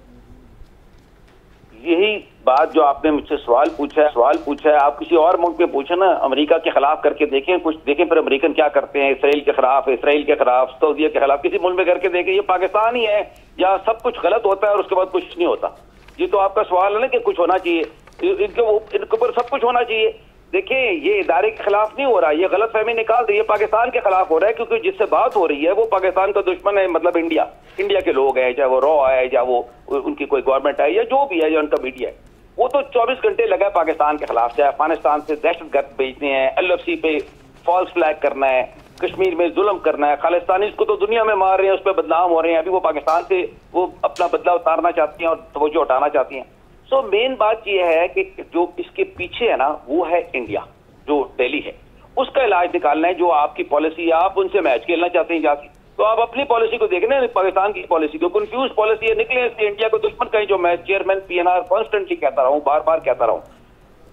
यही बात जो आपने मुझसे सवाल पूछा है, आप किसी और मुल्क में पूछे ना, अमेरिका के खिलाफ करके देखें, कुछ देखें फिर अमेरिकन क्या करते हैं, इसराइल के खिलाफ, सऊदीया के खिलाफ, किसी मुल्क में करके देखें। ये पाकिस्तान ही है जहाँ सब कुछ गलत होता है और उसके बाद कुछ नहीं होता। ये तो आपका सवाल है ना कि कुछ होना चाहिए, इनके ऊपर सब कुछ होना चाहिए। देखिए, ये इदारे के खिलाफ नहीं हो रहा, ये गलत फहमी निकाल रही है, पाकिस्तान के खिलाफ हो रहा है, क्योंकि जिससे बात हो रही है वो पाकिस्तान का दुश्मन है, मतलब इंडिया के लोग हैं, चाहे वो रॉ है, चाहे वो उनकी कोई गवर्नमेंट है या जो भी है, या उनका मीडिया है। वो तो 24 घंटे लगा है पाकिस्तान के खिलाफ, चाहे अफगानिस्तान से दहशतगर्द भेजने हैं, LFC पे फॉल्स फ्लैग करना है, कश्मीर में जुल्म करना है, खालिस्तानी को तो दुनिया में मार रहे हैं, उस पर बदनाम हो रहे हैं, अभी वो पाकिस्तान से वो अपना बदला उतारना चाहती हैं और तवज्जो हटाना चाहती हैं। सो मेन बात ये है कि जो इसके पीछे है ना वो है इंडिया, जो दिल्ली है, उसका इलाज निकालना है। जो आपकी पॉलिसी है आप उनसे मैच खेलना चाहते हैं जाके, तो आप अपनी पॉलिसी को देखें ना, पाकिस्तान की पॉलिसी को। कंफ्यूज पॉलिसी है, निकले इसलिए इंडिया को दुश्मन कहीं, जो मैं चेयरमैन PNR कॉन्स्टेंटली कहता रहा हूँ, बार बार कहता रहा हूँ।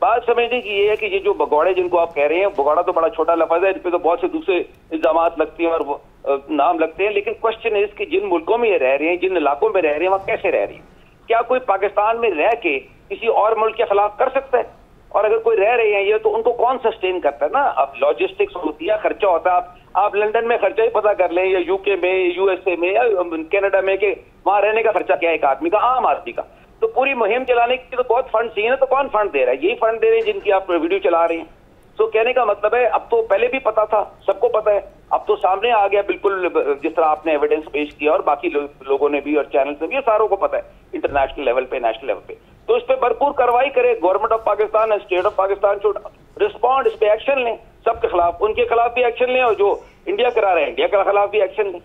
बात समझने की ये है कि ये जो भगौड़े जिनको आप कह रहे हैं, भगौड़ा तो बड़ा छोटा लफ्ज है, इस पर तो बहुत से दूसरे इल्जामात लगते हैं और नाम लगते हैं, लेकिन क्वेश्चन है कि जिन मुल्कों में ये रह रहे हैं, जिन इलाकों में रह रहे हैं, वहाँ कैसे रह रहे हैं? क्या कोई पाकिस्तान में रह के किसी और मुल्क के खिलाफ कर सकता है? और अगर कोई रह रहे हैं ये, तो उनको कौन सस्टेन करता है ना? अब लॉजिस्टिक्स होती है, खर्चा होता है। आप लंदन में खर्चा ही पता कर लें, या UK में, USA में, या कनाडा में, कि वहां रहने का खर्चा क्या है एक आदमी का, आम आदमी का। तो पूरी मुहिम चलाने के लिए तो बहुत फंड चाहिए ना, तो कौन फंड दे रहा है? यही फंड दे रहे हैं जिनकी आप वीडियो चला रहे हैं। तो कहने का मतलब है, अब तो पहले भी पता था, सबको पता है, अब तो सामने आ गया बिल्कुल, जिस तरह आपने एविडेंस पेश किया और बाकी लोगों ने भी और चैनल से भी, ये सारों को पता है इंटरनेशनल लेवल पे, नेशनल लेवल पे। तो इस पे भरपूर कार्रवाई करे government of Pakistan, state of Pakistan should respond, इस पे एक्शन लें, सबके खिलाफ, उनके खिलाफ भी एक्शन लें, और जो इंडिया करा रहे हैं इंडिया के खिलाफ भी एक्शन लें।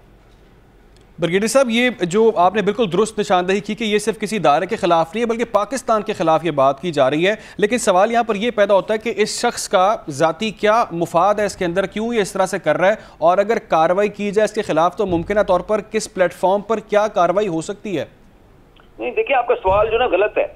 ब्रिगेडियर साहब, ये जो आपने बिल्कुल दुरुस्त निशानदेही की कि ये सिर्फ किसी इदारे के खिलाफ नहीं है, बल्कि पाकिस्तान के खिलाफ ये बात की जा रही है, लेकिन सवाल यहाँ पर ये पैदा होता है कि इस शख्स का ज़ाती क्या मुफाद है इसके अंदर, क्यों ये इस तरह से कर रहा है, और अगर कार्रवाई की जाए इसके खिलाफ तो मुमकिन तौर पर किस प्लेटफॉर्म पर क्या कार्रवाई हो सकती है? नहीं, देखिए, आपका सवाल जो ना गलत है।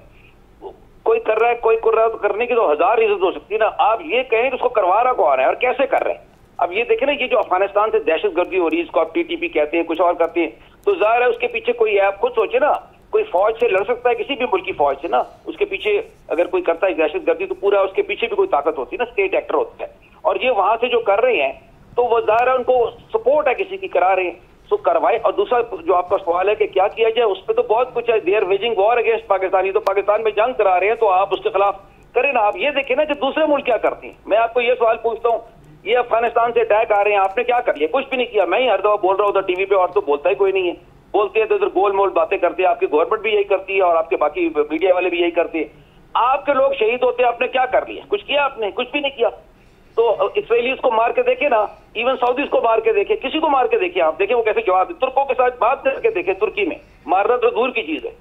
कोई कर रहा है, कोई कर रहा है, तो करने की तो 1000 रीजन हो सकती है ना। आप ये कहें कि उसको करवा रहा कौन है और कैसे कर रहे हैं? अब ये देखें ना, ये जो अफगानिस्तान से दहशतगर्दी हो रही है, इसको आप TTP कहते हैं, कुछ और करते हैं, तो जाहिर है उसके पीछे कोई है। आप खुद सोचे ना, कोई फौज से लड़ सकता है, किसी भी मुल्क की फौज से ना, उसके पीछे अगर कोई करता है दहशतगर्दी, तो पूरा उसके पीछे भी कोई ताकत होती है ना, स्टेट एक्टर होता है। और ये वहां से जो कर रहे हैं, तो वो जाहिर है उनको सपोर्ट है किसी की, करा रहे हैं, सो करवाए। और दूसरा जो आपका सवाल है कि क्या किया जाए, उस पर तो बहुत कुछ है। They are waging war against Pakistani, तो पाकिस्तान में जंग करा रहे हैं, तो आप उसके खिलाफ करें ना। आप ये देखें ना कि दूसरे मुल्क क्या करते हैं। मैं आपको ये सवाल पूछता हूँ, ये अफगानिस्तान से अटैक आ रहे हैं, आपने क्या कर लिया? कुछ भी नहीं किया। मैं ही हर दफा बोल रहा हूँ टीवी पे, और तो बोलता ही कोई नहीं है। बोलते हैं तो इधर गोल मोल बातें करते हैं, आपकी गवर्नमेंट भी यही करती है और आपके बाकी मीडिया वाले भी यही करते हैं। आपके लोग शहीद होते हैं, आपने क्या कर लिया? कुछ किया आपने? कुछ भी नहीं किया। तो इसराइलीज को मार के देखे ना, इवन सऊदीज को मार के देखे, किसी को मार के देखे, आप देखे वो कैसे जवाब। तुर्कों के साथ बात करके देखे, तुर्की में मारना तो दूर की चीज है,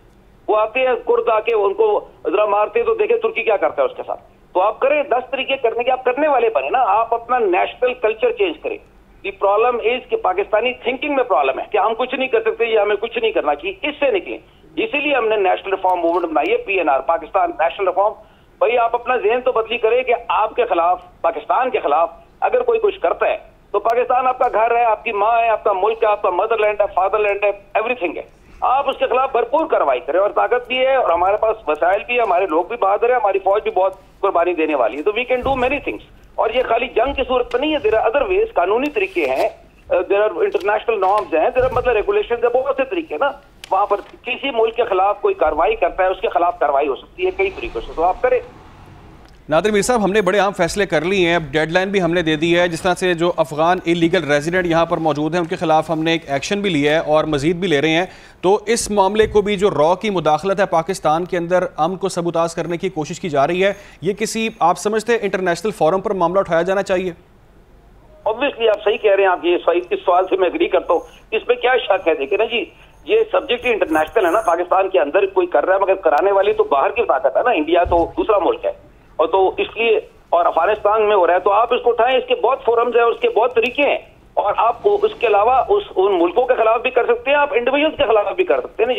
वो आते हैं कुर्द आके उनको जरा मारते, तो देखे तुर्की क्या करता है उसके साथ। तो आप करें 10 तरीके करने के, आप करने वाले बने ना। आप अपना नेशनल कल्चर चेंज करें। दी प्रॉब्लम इज कि पाकिस्तानी थिंकिंग में प्रॉब्लम है कि हम कुछ नहीं कर सकते या हमें कुछ नहीं करना चाहिए, इससे निकलें। इसीलिए हमने नेशनल रिफॉर्म मूवमेंट बनाई है, PNR, पाकिस्तान नेशनल रिफॉर्म। भाई आप अपना ज़हन तो बदली करें कि आपके खिलाफ, पाकिस्तान के खिलाफ अगर कोई कुछ करता है, तो पाकिस्तान आपका घर है, आपकी माँ है, आपका मुल्क है, आपका मदरलैंड है, फादरलैंड है, एवरीथिंग है। आप उसके खिलाफ भरपूर कार्रवाई करें, और ताकत भी है, और हमारे पास वसाइल भी है, हमारे लोग भी बहादुर है, हमारी फौज भी बहुत कुर्बानी देने वाली है। तो we can do many things. और ये खाली जंग की सूरत पर नहीं है, देयर आर अदर वेज, कानूनी तरीके हैं, देयर आर इंटरनेशनल नॉर्म्स हैं, देयर आर मतलब रेगुलेशन है, बहुत से तरीके ना। वहां पर किसी मुल्क के खिलाफ कोई कार्रवाई करता है, उसके खिलाफ कार्रवाई हो सकती है कई तरीकों से, तो आप करें। नादिर मीर साहब, हमने बड़े अहम फैसले कर लिए हैं, अब डेडलाइन भी हमने दे दी है। जिस तरह से जो अफगान इलीगल रेजिडेंट यहाँ पर मौजूद हैं, उनके खिलाफ हमने एक एक्शन भी लिया है और मजीद भी ले रहे हैं। तो इस मामले को भी, जो रॉ की मुदाखलत है पाकिस्तान के अंदर, अमन को सबूताज करने की कोशिश की जा रही है, ये किसी, आप समझते हैं, इंटरनेशनल फोरम पर मामला उठाया जाना चाहिए? ऑब्वियसली आप सही कह रहे हैं। आप ये इस सवाल से मैं एग्री करता हूँ, इसमें क्या शक है? देखिए ना जी, ये सब्जेक्ट इंटरनेशनल है ना, पाकिस्तान के अंदर कोई कर रहा है, मगर कराने वाली तो बाहर की ताकत है ना, इंडिया तो दूसरा मुल्क है, और तो इसलिए, और अफगानिस्तान में हो रहा है, तो आप इसको उठाएं। इसके बहुत फोरम्स हैं, उसके बहुत तरीके हैं, और आप उसके अलावा उन मुल्कों के खिलाफ भी कर सकते हैं, आप इंडिविजुअल्स के खिलाफ भी कर सकते हैं ना,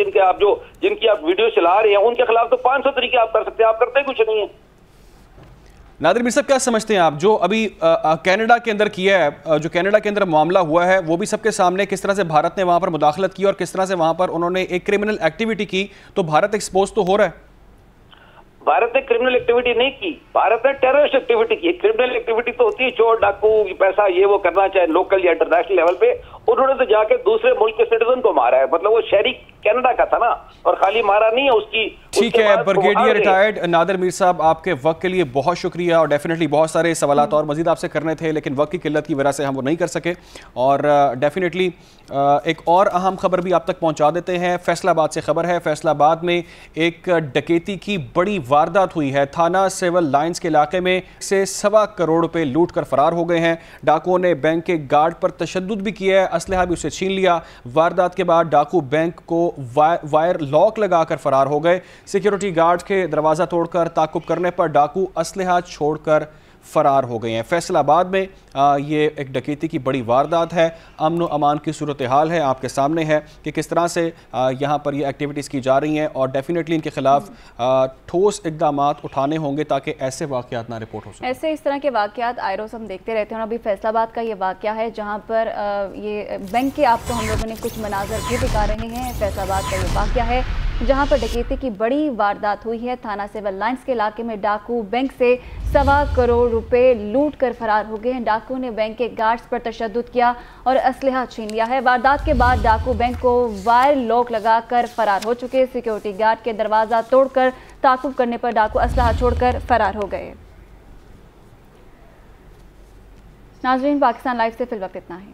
जिनकी आप वीडियो चला रहे हैं, उनके खिलाफ तो 500 तरीके आप कर सकते हैं, आप करते कुछ नहीं है। नादिर मीर साहब, क्या समझते हैं आप, जो अभी कनाडा के अंदर किया है, जो कनाडा के अंदर मामला हुआ है, वो भी सबके सामने, किस तरह से भारत ने वहां पर मुदाखलत की और किस तरह से वहां पर उन्होंने एक क्रिमिनल एक्टिविटी की, तो भारत एक्सपोज तो हो रहा है। भारत ने क्रिमिनल एक्टिविटी नहीं की, भारत ने टेररिस्ट एक्टिविटी की। क्रिमिनल एक्टिविटी तो होती है चोर डाकू पैसा ये वो करना, चाहे लोकल या इंटरनेशनल लेवल पे, उन्होंने तो जाके दूसरे मुल्क के सिटीजन को मारा है, मतलब वो शहरी कनाडा का था ना, और खाली मारा नहीं है उसकी। ठीक है, ब्रिगेडियर रिटायर्ड नादिर मीर साहब, आपके वक्त के लिए बहुत शुक्रिया, और डेफिनेटली बहुत सारे सवालात और मजीद आपसे करने थे, लेकिन वक्त की किल्लत की वजह से हम वो नहीं कर सके। और डेफिनेटली एक और अहम खबर भी आप तक पहुंचा देते हैं। फैसलाबाद से खबर है, फैसलाबाद में एक डकैती की बड़ी वारदात हुई है। थाना सिविल लाइंस के इलाके में से 1.25 करोड़ रुपए लूट कर फरार हो गए हैं। डाकुओं ने बैंक के गार्ड पर तशद्दुद भी किया है, असलहा भी उसे छीन लिया। वारदात के बाद डाकू बैंक को वायर लॉक लगाकर फरार हो गए। सिक्योरिटी गार्ड के दरवाज़ा तोड़कर ताकुब करने पर डाकू असलहा छोड़कर फरार हो गए हैं। फैसलाबाद में ये एक डकैती की बड़ी वारदात है। अमन व अमान की सूरत हाल है, आपके सामने है कि किस तरह से यहाँ पर ये एक्टिविटीज़ की जा रही हैं, और डेफिनेटली इनके खिलाफ ठोस इकदाम उठाने होंगे ताकि ऐसे वाक़यात ना रिपोर्ट हो सके। ऐसे इस तरह के वाक़यात आए रोज़ हम देखते रहते हैं, और अभी फैसलाबाद का ये वाक़या है जहाँ पर ये बैंक के आपको हम लोगों ने कुछ मनाजर भी दिखा रहे हैं। फैसलाबाद का ये वाक़या है जहाँ पर डकैती की बड़ी वारदात हुई है। थाना सिविल लाइंस के इलाके में डाकू बैंक से 1.25 करोड़ रुपए लूट कर फरार हो गए हैं। डाकू ने बैंक के गार्ड्स पर तशद्दुद किया और असलहा छीन लिया है। वारदात के बाद डाकू बैंक को वायर लॉक लगाकर फरार हो चुके। सिक्योरिटी गार्ड के दरवाज़ा तोड़कर ताकुब करने पर डाकू असलहा छोड़कर फरार हो गए। नाज़रीन, पाकिस्तान लाइव से फिलहाल इतना ही।